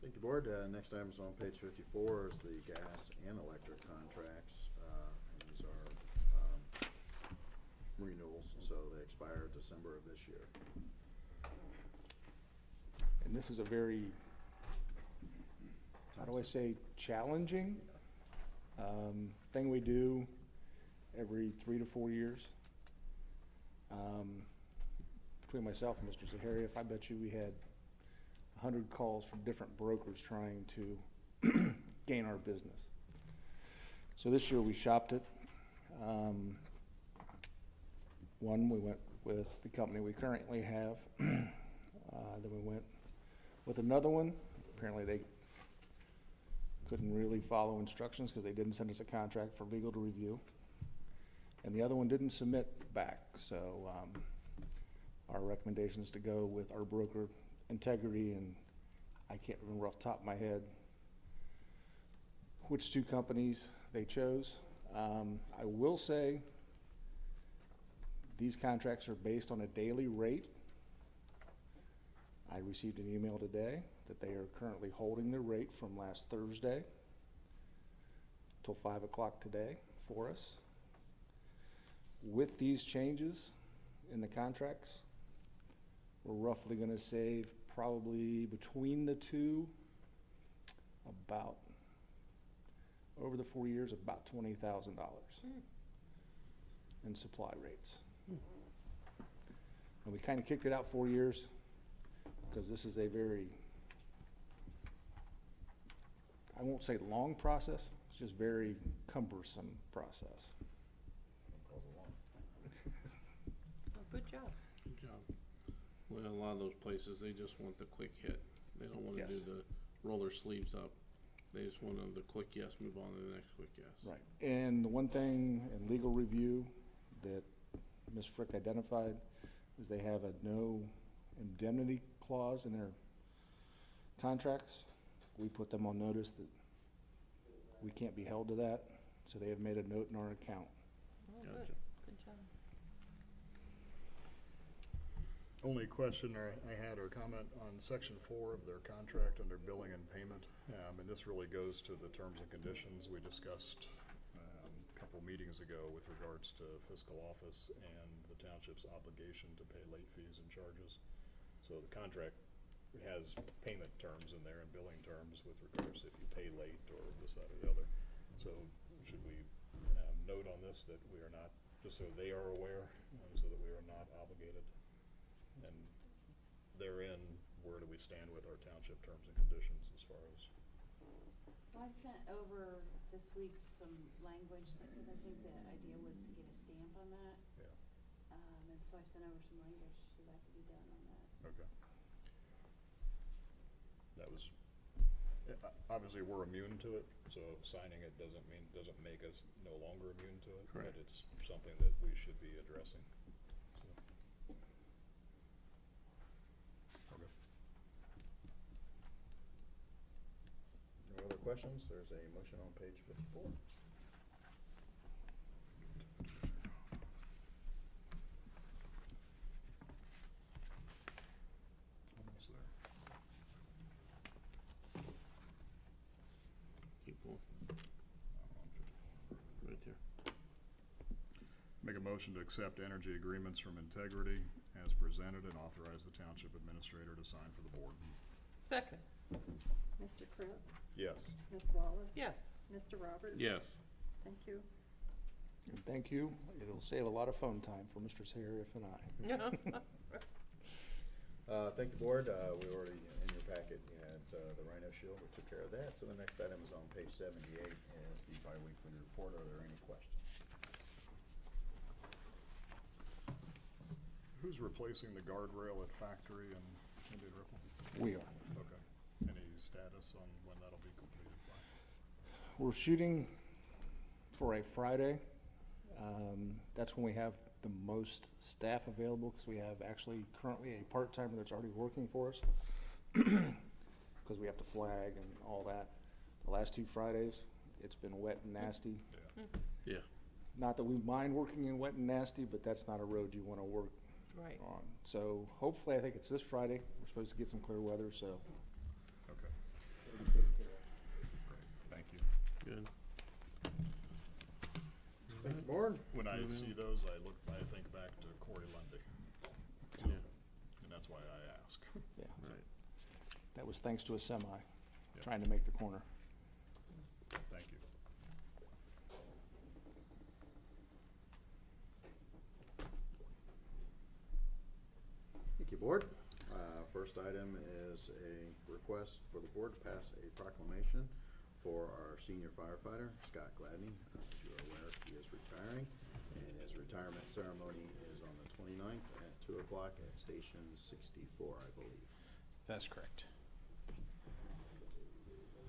Thank you, Board. Next item is on page 54 is the gas and electric contracts. And these are renewals, so they expire December of this year. And this is a very, how do I say, challenging thing we do every 3 to 4 years. Between myself and Mr. Zaharia, I bet you we had 100 calls from different brokers trying to gain our business. So this year we shopped it. One, we went with the company we currently have. Then we went with another one. Apparently they couldn't really follow instructions because they didn't send us a contract for legal to review. And the other one didn't submit back. So our recommendation is to go with our broker Integrity, and I can't remember off the top of my head which 2 companies they chose. I will say these contracts are based on a daily rate. I received an email today that they are currently holding their rate from last Thursday till 5 o'clock today for us. With these changes in the contracts, we're roughly going to save probably between the two about, over the 4 years, about $20,000 in supply rates. And we kind of kicked it out 4 years because this is a very, I won't say long process, it's just very cumbersome process. Well, good job. Good job. Well, a lot of those places, they just want the quick hit. They don't want to do Yes. the roll their sleeves up. They just want the quick yes, move on to the next quick yes. Right. And the one thing in legal review that Ms. Frick identified is they have a no indemnity clause in their contracts. We put them on notice that we can't be held to that, so they have made a note in our account. Oh, Gotcha. good. Good job. Only question I had or comment on section 4 of their contract under billing and payment. And this really goes to the terms and conditions we discussed a couple meetings ago with regards to fiscal office and the township's obligation to pay late fees and charges. So the contract has payment terms in there and billing terms with regards to if you pay late or this, that, or the other. So should we note on this that we are not, just so they are aware, so that we are not obligated? And therein, where do we stand with our township terms and conditions as far as? Well, I sent over this week some language, because I think the idea was to get a stamp on that. Yeah. And so I sent over some language so that could be done on that. Okay. That was, obviously, we're immune to it, so signing it doesn't make us no longer immune to it. Correct. But it's something that we should be addressing. Okay. No other questions? There's a motion on page 54. Almost there. Keep going. On 54. Right there. Make a motion to accept energy agreements from Integrity as presented and authorize the township administrator to sign for the board. Second. Mr. Krebs? Yes. Ms. Wallace? Yes. Mr. Roberts? Yes. Thank you. And thank you. It'll save a lot of phone time for Mr. Sheriff and I. Thank you, board. We already, in your packet, you had the Rhino Shield. We took care of that. So the next item is on page 78 is the biweekly report. Are there any questions? Who's replacing the guardrail at Factory and Indian Ripple? We are. Okay. Any status on when that'll be completed by? We're shooting for a Friday. That's when we have the most staff available, because we have actually currently a part-timer that's already working for us, because we have to flag and all that. The last 2 Fridays, it's been wet and nasty. Yeah. Not that we mind working in wet and nasty, but that's not a road you want to work Right. on. So hopefully, I think it's this Friday. We're supposed to get some clear weather, so. Okay. Great. Thank you. Good. Thank you, board. When I see those, I think back to Corey Lundy, Yeah. and that's why I ask. Yeah, Right. that was thanks to a semi trying to make the corner. Thank you. Thank you, board. First item is a request for the board to pass a proclamation for our senior firefighter, Scott Gladney. As you are aware, he is retiring, and his retirement ceremony is on the 29th at 2 o'clock at Station 64, I believe. That's correct.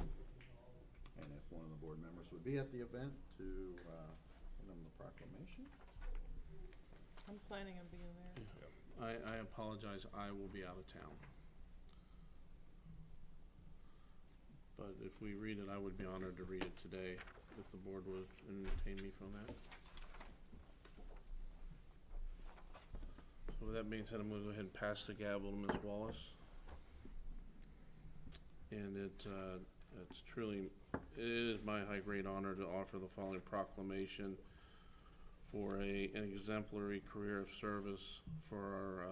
And if one of the board members would be at the event to give them the proclamation. I'm planning on being there. I apologize, I will be out of town. But if we read it, I would be honored to read it today, if the board would entertain me from that. So with that being said, I'm gonna go ahead and pass the gavel to Ms. Wallace. And it's truly, it is my high grade honor to offer the following proclamation for an exemplary career of service for our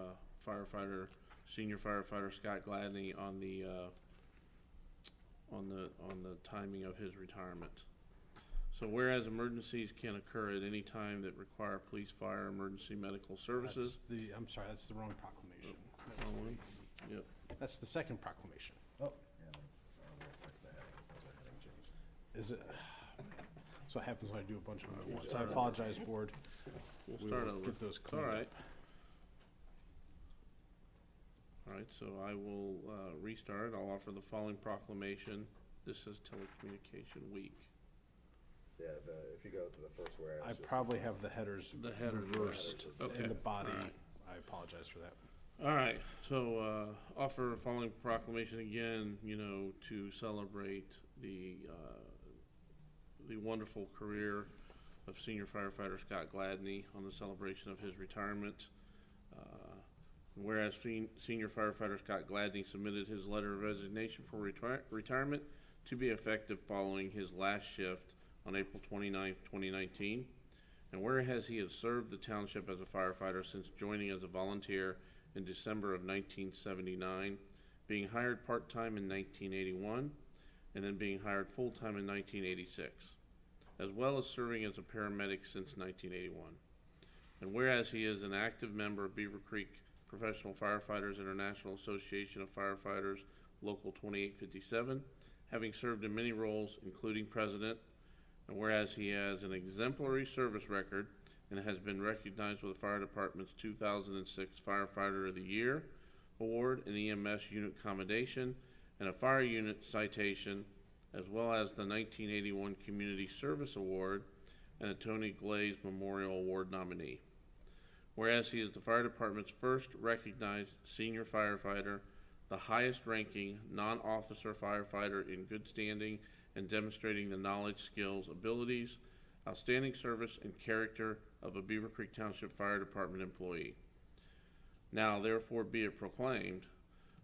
firefighter, senior firefighter Scott Gladney on the timing of his retirement. So whereas emergencies can occur at any time that require police, fire, emergency medical services. I'm sorry, that's the wrong proclamation. Yep. That's the second proclamation. Oh, yeah, we'll fix the heading. There's a heading change. Is it? That's what happens when I do a bunch of them at once. I start over. apologize, board. We'll We start will over. get those It's cleaned all right. up. All right, so I will restart. I'll offer the following proclamation. This is Telecommunication Week. Yeah, if you go to the first whereas. I you'll see- probably have the headers The headers are reversed okay. in the body. All right. I apologize for that. All right, so offer the following proclamation again, to celebrate the wonderful career of senior firefighter Scott Gladney on the celebration of his retirement. Whereas senior firefighter Scott Gladney submitted his letter of resignation for retirement to be effective following his last shift on April 29, 2019. And whereas he has served the township as a firefighter since joining as a volunteer in December of 1979, being hired part-time in 1981, and then being hired full-time in 1986, as well as serving as a paramedic since 1981. And whereas he is an active member of Beavercreek Professional Firefighters International Association of Firefighters, Local 2857, having served in many roles, including president, and whereas he has an exemplary service record and has been recognized with the Fire Department's 2006 Firefighter of the Year Award, an EMS Unit Commendation, and a Fire Unit Citation, as well as the 1981 Community Service Award and the Tony Glaze Memorial Award nominee. Whereas he is the Fire Department's first recognized senior firefighter, the highest ranking non-officer firefighter in good standing and demonstrating the knowledge, skills, abilities, outstanding service, and character of a Beavercreek Township Fire Department employee. Now therefore be it proclaimed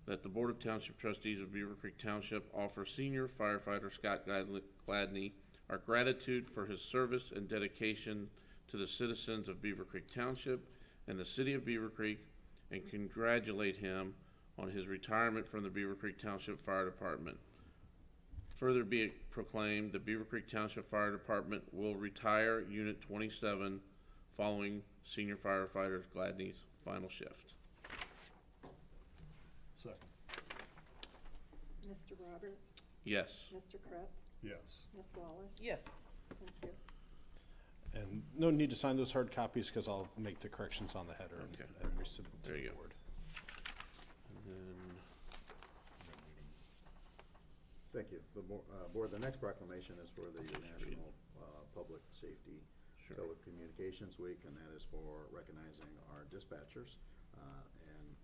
that the Board of Township Trustees of Beavercreek Township offer senior firefighter Scott Gladney our gratitude for his service and dedication to the citizens of Beavercreek Township and the City of Beavercreek, and congratulate him on his retirement from the Beavercreek Township Fire Department. Further be it proclaimed, the Beavercreek Township Fire Department will retire Unit 27 following Senior Firefighter Gladney's final shift. Second. Mr. Roberts? Yes. Mr. Krebs? Yes. Ms. Wallace? Yes. Thank you. And no need to sign those hard copies, because I'll make the corrections on the header Okay. and resubmit to There you the go. board. And then, Thank you. The board, the next proclamation is for the National Public Safety sure. Telecommunications Week, and that is for recognizing our dispatchers, and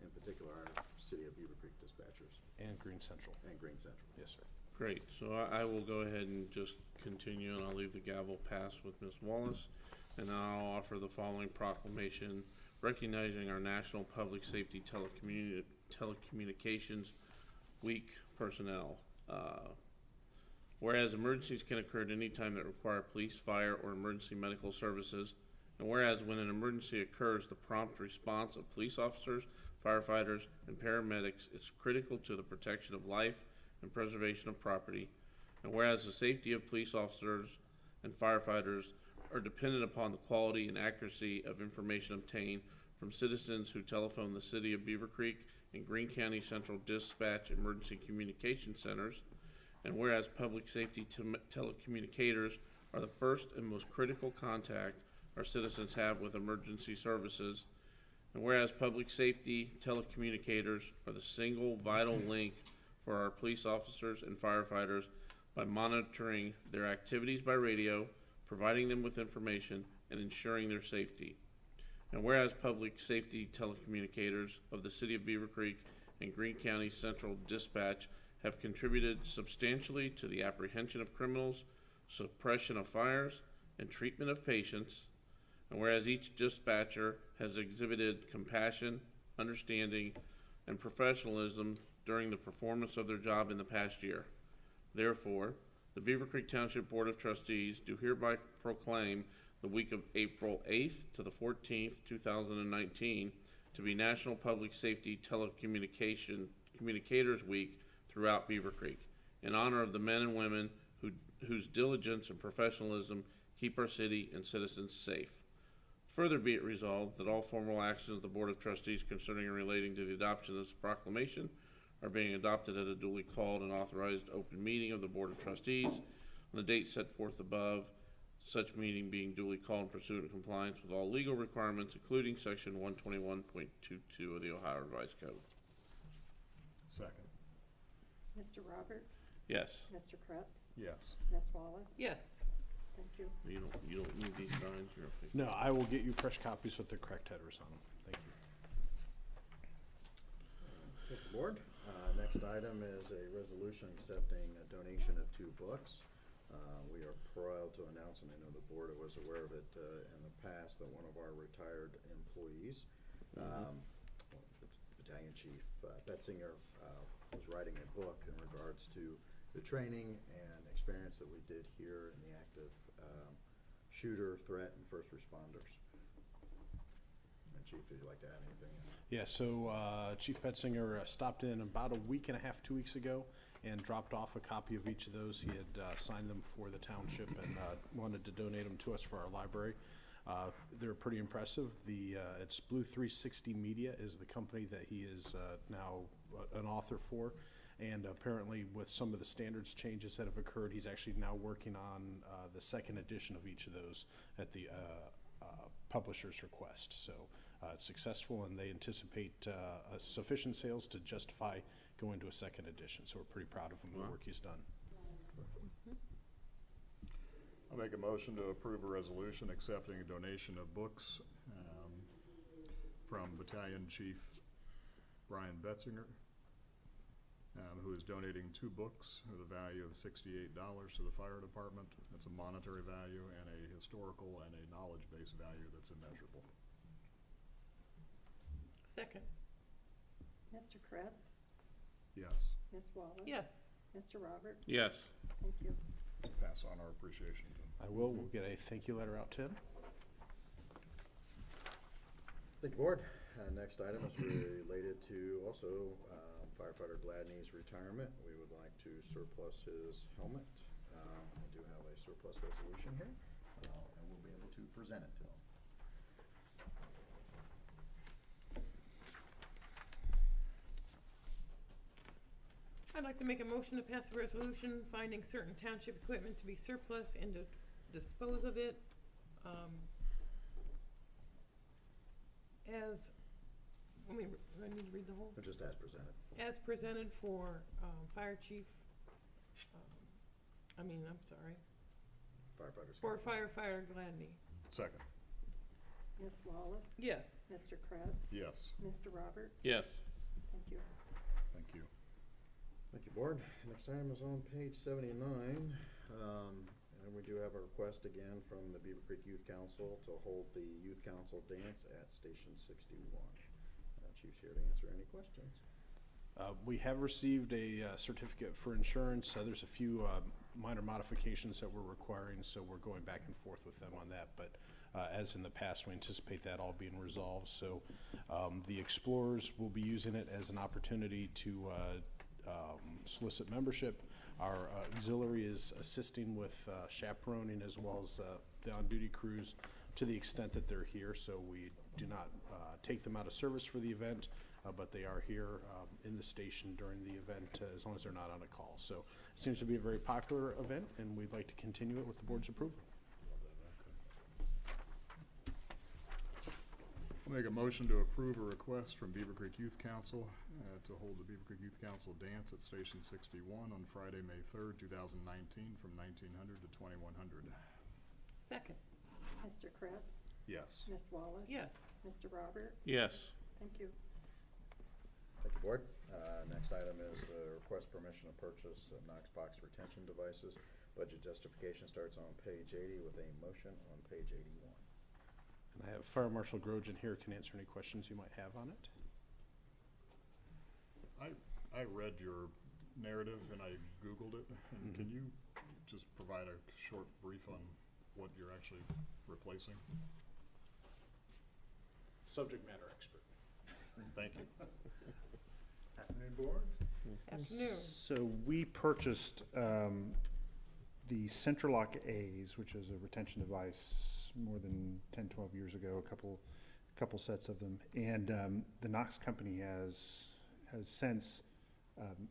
in particular, our City of Beavercreek dispatchers. And Green Central. And Green Central. Yes, sir. Great, so I will go ahead and just continue, and I'll leave the gavel pass with Ms. Wallace, and I'll offer the following proclamation recognizing our National Public Safety Telecommunications Week personnel. Whereas emergencies can occur at any time that require police, fire, or emergency medical services, and whereas when an emergency occurs, the prompt response of police officers, firefighters, and paramedics is critical to the protection of life and preservation of property, and whereas the safety of police officers and firefighters are dependent upon the quality and accuracy of information obtained from citizens who telephone the City of Beavercreek and Greene County Central Dispatch Emergency Communication Centers, and whereas public safety telecommunicators are the first and most critical contact our citizens have with emergency services, and whereas public safety telecommunicators are the single vital link for our police officers and firefighters by monitoring their activities by radio, providing them with information, and ensuring their safety. And whereas public safety telecommunicators of the City of Beavercreek and Greene County Central Dispatch have contributed substantially to the apprehension of criminals, suppression of fires, and treatment of patients, and whereas each dispatcher has exhibited compassion, understanding, and professionalism during the performance of their job in the past year. Therefore, the Beavercreek Township Board of Trustees do hereby proclaim the week of April 8th to the 14th, 2019 to be National Public Safety Telecommunicators Week throughout Beavercreek, in honor of the men and women whose diligence and professionalism keep our city and citizens safe. Further be it resolved that all formal actions of the Board of Trustees concerning and relating to the adoption of this proclamation are being adopted at a duly called and authorized open meeting of the Board of Trustees on the date set forth above, such meeting being duly called and pursuant to compliance with all legal requirements, including section 121.22 of the Ohio Revised Code. Second. Mr. Roberts? Yes. Mr. Krebs? Yes. Ms. Wallace? Yes. Thank you. You don't need these signs. You're okay. No, I will get you fresh copies with the correct headers on them. Thank you. Thank you, board. Next item is a resolution accepting a donation of 2 books. We are proud to announce, and I know the board was aware of it in the past, that one of our retired employees, Battalion Chief Betzinger, was writing a book in regards to the training and experience that we did here in the active shooter, threat, and first responders. And Chief, would you like to add anything? Yeah, so Chief Petzinger stopped in about a week and a half, 2 weeks ago, and dropped off a copy of each of those. He had signed them for the township and wanted to donate them to us for our library. They're pretty impressive. It's Blue 360 Media is the company that he is now an author for. And apparently with some of the standards changes that have occurred, he's actually now working on the second edition of each of those at the publisher's request. So it's successful, and they anticipate sufficient sales to justify going to a second edition. So we're pretty proud of him and the work he's done. I'll make a motion to approve a resolution accepting a donation of books from Battalion Chief Brian Betzinger, who is donating 2 books with a value of $68 to the fire department. That's a monetary value and a historical and a knowledge-based value that's immeasurable. Second. Mr. Krebs? Yes. Ms. Wallace? Yes. Mr. Roberts? Yes. Thank you. Pass on our appreciation to him. I will. We'll get a thank you letter out to him. Thank you, board. Next item is related to also firefighter Gladney's retirement. We would like to surplus his helmet. I do have a surplus resolution here, and we'll be able to present it to him. I'd like to make a motion to pass a resolution finding certain township equipment to be surplus and to dispose of it, as, I need to read the whole? Just as presented. As presented for, fire chief, Firefighters. for firefighter Gladney. Second. Ms. Wallace? Yes. Mr. Krebs? Yes. Mr. Roberts? Yes. Thank you. Thank you. Thank you, Board. Next item is on page 79. And we do have a request again from the Beavercreek Youth Council to hold the Youth Council dance at Station 61. Chief's here to answer any questions. We have received a certificate for insurance. There's a few minor modifications that we're requiring, so we're going back and forth with them on that. But as in the past, we anticipate that all being resolved. So the Explorers will be using it as an opportunity to solicit membership. Our auxiliary is assisting with chaperoning as well as the on-duty crews to the extent that they're here. So we do not take them out of service for the event, but they are here in the station during the event as long as they're not on a call. So it seems to be a very popular event, and we'd like to continue it with the board's approval. I'll make a motion to approve a request from Beavercreek Youth Council to hold the Beavercreek Youth Council dance at Station 61 on Friday, May 3rd, 2019 from 1900 to 2100. Second. Mr. Krebs? Yes. Ms. Wallace? Yes. Mr. Roberts? Yes. Thank you. Thank you, Board. Next item is the request permission to purchase Knox box retention devices. Budget justification starts on page 80 with a motion on page 81. And I have Fire Marshal Grogan here, can answer any questions you might have on it. I read your narrative and I Googled it. And can you just provide a short brief on what you're actually replacing? Subject matter expert. Thank you. Afternoon, Board. Afternoon. So we purchased the Centralock A's, which is a retention device more than 10, 12 years ago, a couple sets of them. And the Knox company has since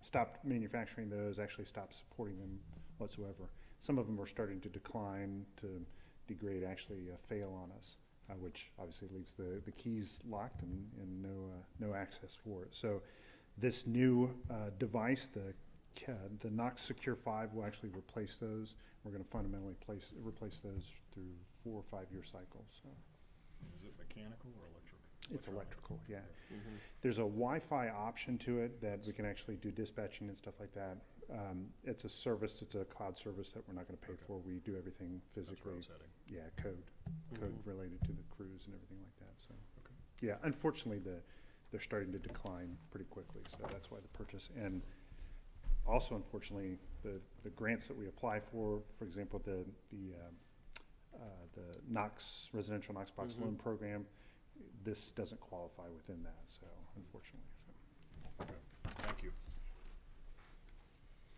stopped manufacturing those, actually stopped supporting them whatsoever. Some of them are starting to decline, to degrade, actually fail on us, which obviously leaves the keys locked and no access for it. So this new device, the Knox Secure 5, will actually replace those. We're going to fundamentally replace those through 4 or 5 year cycles. So. Is it mechanical or electrical? It's electrical, yeah. There's a Wi-Fi option to it that we can actually do dispatching and stuff like that. It's a service, it's a cloud service that we're not going to pay for. We do everything physically. That's where I was heading. Yeah, code related to the crews and everything like that. So, yeah, unfortunately, they're starting to decline pretty quickly. So that's why the purchase. And also, unfortunately, the grants that we apply for example, the Knox residential Knox box loan program, this doesn't qualify within that. So, unfortunately. So. Okay. Thank you.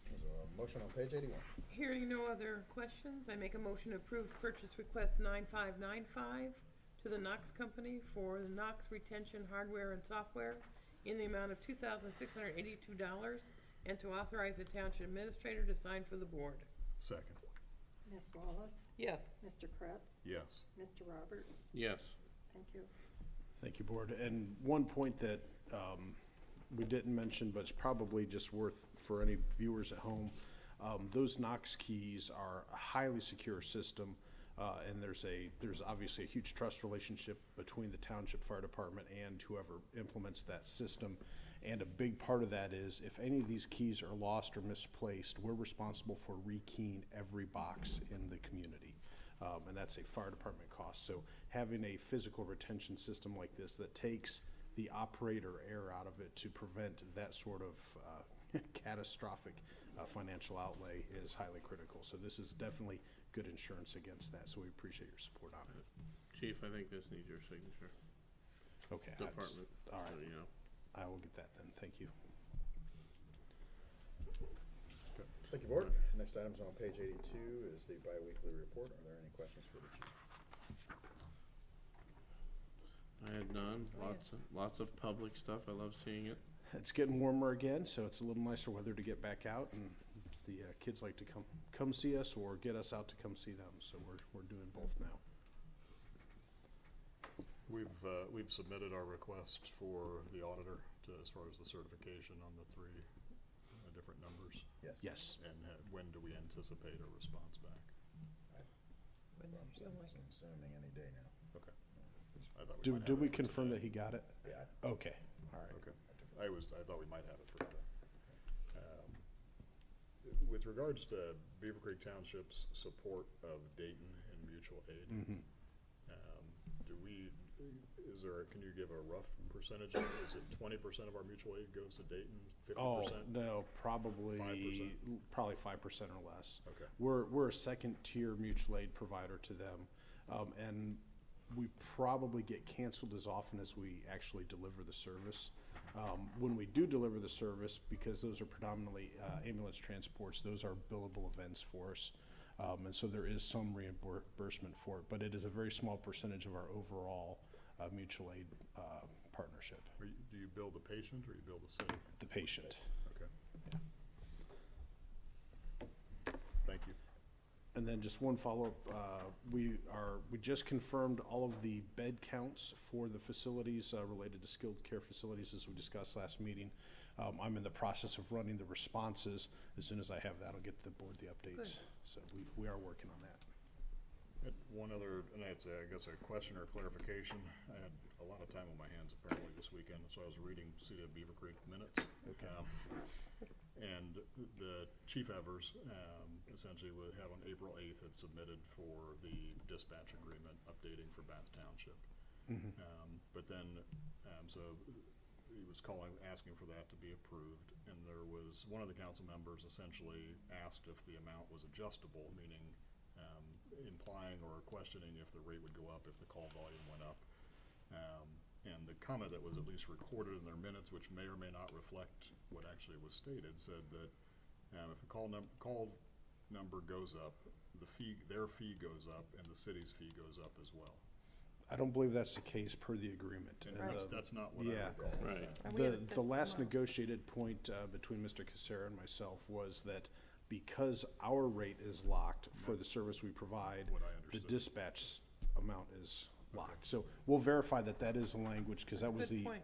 There's a motion on page 81. Hearing no other questions, I make a motion to approve purchase request 9595 to the Knox Company for the Knox retention hardware and software in the amount of $2,682 and to authorize the township administrator to sign for the board. Second. Ms. Wallace? Yes. Mr. Krebs? Yes. Mr. Roberts? Yes. Thank you. Thank you, Board. And one point that we didn't mention, but it's probably just worth for any viewers at home, those Knox keys are a highly secure system, and there's obviously a huge trust relationship between the Township Fire Department and whoever implements that system. And a big part of that is if any of these keys are lost or misplaced, we're responsible for rekeying every box in the community. And that's a fire department cost. So having a physical retention system like this that takes the operator error out of it to prevent that sort of catastrophic financial outlay is highly critical. So this is definitely good insurance against that. So we appreciate your support on it. Chief, I think this needs your signature. Okay. that's- department. All right, So, you know, I will get that then, thank you. Thank you, Board. Next item's on page 82 is the biweekly report. Are there any questions for the chief? I had none. Lots of public stuff. I love seeing it. It's getting warmer again, so it's a little nicer weather to get back out, and the kids like to come see us or get us out to come see them, so we're doing both now. We've submitted our request for the auditor to, as far as the certification on the three different numbers. Yes. Yes. And when do we anticipate a response back? When they feel like it. Assuming any day now. Okay. I thought we might Did have we it for confirm today. that he got it? Yeah. Okay, all right. Okay. I thought we might have it for today. With regards to Beavercreek Township's support of Dayton and mutual aid, Mhm. can you give a rough percentage? Is it 20% of our mutual aid goes to Dayton, 50%? Oh, no, probably 5%? probably 5% or less. Okay. We're a second-tier mutual aid provider to them, and we probably get canceled as often as we actually deliver the service. When we do deliver the service, because those are predominantly ambulance transports, those are billable events for us. And so there is some reimbursement for it, but it is a very small percentage of our overall mutual aid partnership. Do you bill the patient or you bill the city? The patient. Okay. Thank you. And then just one follow-up, we just confirmed all of the bed counts for the facilities related to skilled care facilities as we discussed last meeting. I'm in the process of running the responses. As soon as I have that, I'll get the board the updates. So we are working on that. Had one other, and it's I guess a question or clarification. I had a lot of time on my hands apparently this weekend, so I was reading City of Beavercreek minutes. Okay. And the Chief Evers essentially would have on April 8th had submitted for the dispatch agreement updating for Bath Township. Mhm. But then, so he was asking for that to be approved, and there was, one of the council members essentially asked if the amount was adjustable, meaning implying or questioning if the rate would go up if the call volume went up. And the comment that was at least recorded in their minutes, which may or may not reflect what actually was stated, said that if the call number goes up, their fee goes up, and the city's fee goes up as well. I don't believe that's the case per the agreement. And And that's not what I recall. Right. And we had a The set last amount. negotiated point between Mr. Casera and myself was that because our rate is locked for the service we provide, What I the understood. dispatch amount is locked. So we'll verify that that is the language, because that was Good the point.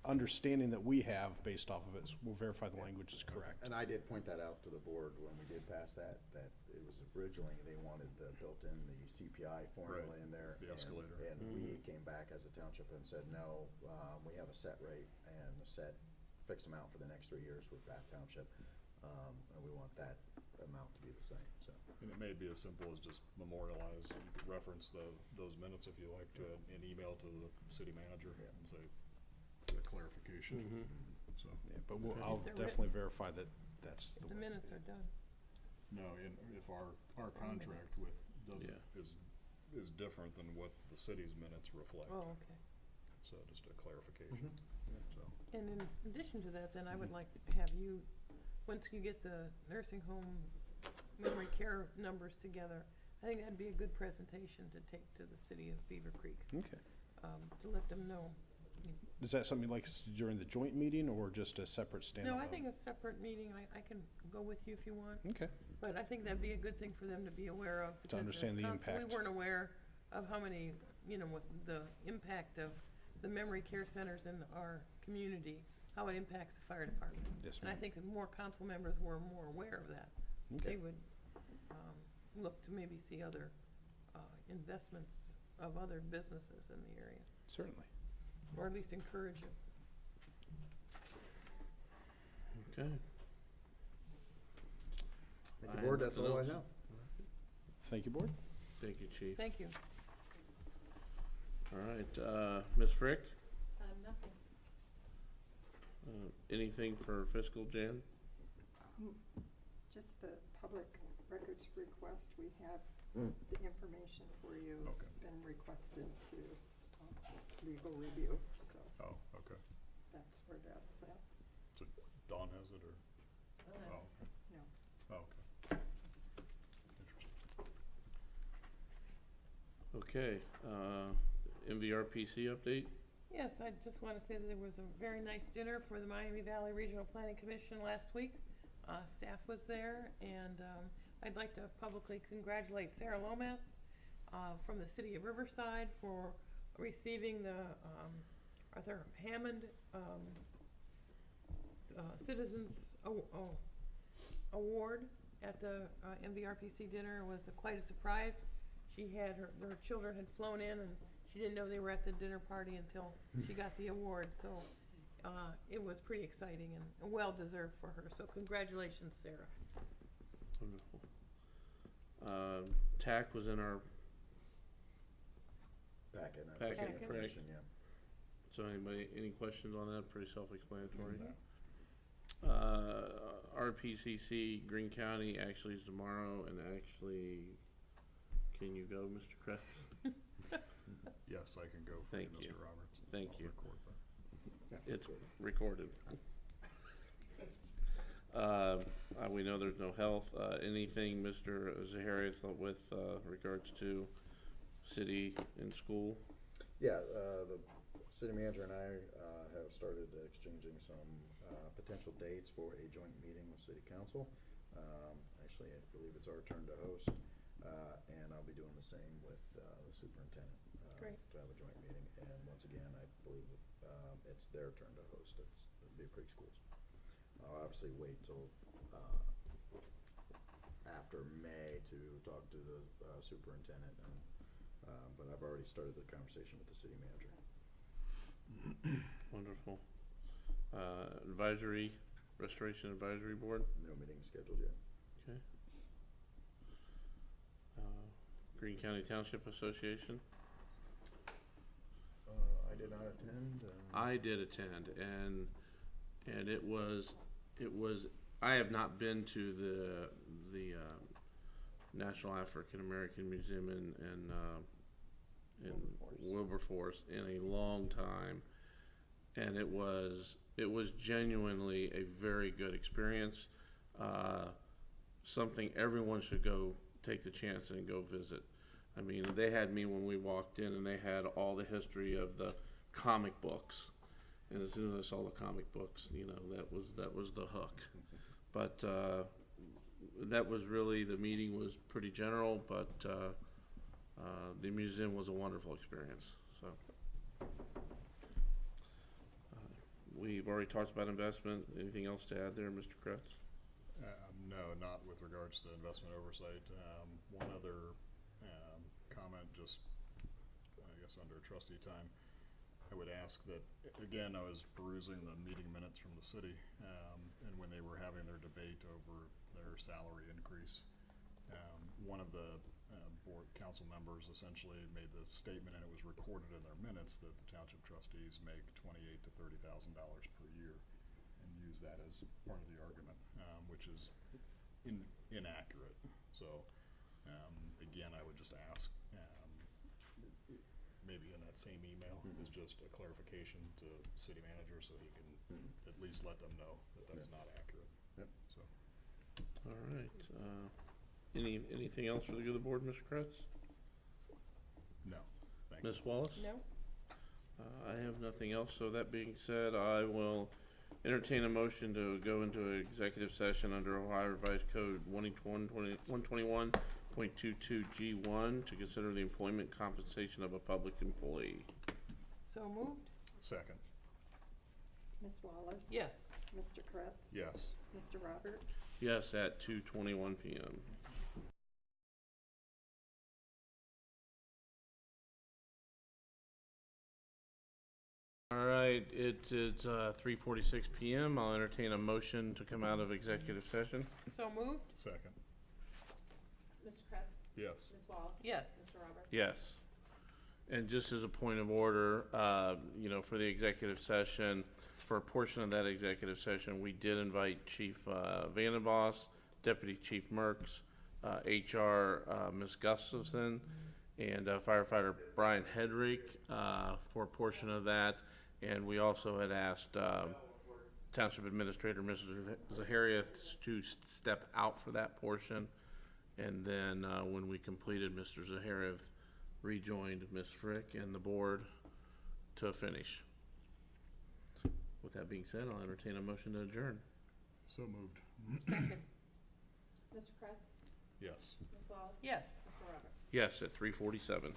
understanding that we have based off of it. So we'll verify the language is correct. And I did point that out to the board when we did pass that it was originally, they wanted built-in the CPI formula Right, in there. the escalator. And we came back as a township and said, no, we have a set rate and a set fixed amount for the next 3 years with Bath Township. And we want that amount to be the same, so. And it may be as simple as just memorialize, you could reference those minutes if you like to an email to the city manager and say, a clarification. So, Yeah, but If I'll they're definitely verify that that's the The way. minutes are done. no, if our contract with, is different than what the city's minutes reflect. Oh, okay. So just a clarification, so. And in addition to that, then I would like to have you, once you get the nursing home memory care numbers together, I think that'd be a good presentation to take to the city of Beaver Creek, Okay. to let them know. Is that something you'd like us to do during the joint meeting or just a separate standalone? No, I think a separate meeting, I can go with you if you want, Okay. but I think that'd be a good thing for them to be aware of. because as understand the council, impact. We weren't aware of how many, what the impact of the memory care centers in our community, how it impacts the fire department. Yes, And I ma'am. think if more council members were more aware of that, Okay. they would look to maybe see other investments of other businesses in the area, Certainly. or at least encourage it. Okay. Thank you, board, that's nothing all I else. have. Thank you, board. Thank you, Chief. Thank you. All right, Ms. Frick, Nothing. anything for fiscal Jan? Just the public records request, we have the information for you. Okay. It's been requested to legal review, so Oh, okay. that's where that was at. So Dawn has it, or? Oh, okay. No. Oh, okay. Interesting. Okay, MVRPC update? Yes, I just want to say that there was a very nice dinner for the Miami Valley Regional Planning Commission last week. Staff was there, and I'd like to publicly congratulate Sarah Lomas from the city of Riverside for receiving the Arthur Hammond Citizens Award at the MVRPC dinner. It was quite a surprise. She had her children had flown in, and she didn't know they were at the dinner party until she got the award. So it was pretty exciting and well deserved for her. So congratulations, Sarah. Wonderful. TAC was in our Packet, Packet, information, yeah. So any questions on that? Pretty self-explanatory. RPCC Greene County actually is tomorrow, and actually, can you go, Mr. Kretz? Yes, I can go for Thank you, you. Mr. Roberts. Thank I'll you. record that. It's recorded. We know there's no health. Anything, Mr. Zahari, with regards to city and school? Yeah, the city manager and I have started exchanging some potential dates for a joint meeting with city council. Actually, I believe it's our turn to host, and I'll be doing the same with the superintendent. Great. To have a joint meeting, and once again, I believe it's their turn to host. It's the Beavercreek schools. I'll obviously wait till after May to talk to the superintendent, and but I've already started the conversation with the city manager. Wonderful. Restoration Advisory Board? No meeting scheduled yet. Okay. Greene County Township Association? I did not attend. I did attend, and it was, I have not been to the National African American Museum in Wilberforce in a long time, and it was genuinely a very good experience. Something everyone should go take the chance and go visit. I mean, they had me when we walked in, and they had all the history of the comic books, and as soon as I saw the comic books, you know, that was the hook. But that was really, the meeting was pretty general, but the museum was a wonderful experience. So we've already talked about investment. Anything else to add there, Mr. Kretz? No, not with regards to investment oversight. One other comment, just I guess under trustee time, I would ask that, again, I was perusing the meeting minutes from the city, and when they were having their debate over their salary increase, one of the board council members essentially made the statement, and it was recorded in their minutes, that the township trustees make $28,000 to $30,000 per year, and use that as part of the argument, which is inaccurate. So again, I would just ask, maybe in that same email, is just a clarification to the city manager, so he can at least let them know that that's not accurate. Yep. So. All right. Anything else for the good of the board, Mr. Kretz? No. Thank you. Ms. Wallace? No? I have nothing else. So that being said, I will entertain a motion to go into an executive session under Ohio Revised Code 121.22G1 to consider the employment compensation of a public employee. So moved? Second. Ms. Wallace? Yes. Mr. Kretz? Yes. Mr. Roberts? Yes, at 2:21 p.m. All right, it is 3:46 p.m. I'll entertain a motion to come out of executive session. So moved? Second. Mr. Kretz? Yes. Ms. Wallace? Yes. Mr. Roberts? Yes. And just as a point of order, for the executive session, for a portion of that executive session, we did invite Chief Vandenboss, Deputy Chief Merks, HR Ms. Gustafson, and firefighter Brian Hedrick for a portion of that. And we also had asked Township Administrator Mrs. Zahariah to step out for that portion. And then when we completed, Mr. Zahariah rejoined Ms. Frick and the board to finish. With that being said, I'll entertain a motion to adjourn. So moved. Second. Mr. Kretz? Yes. Ms. Wallace? Yes. Mr. Roberts? Yes, at 3:47.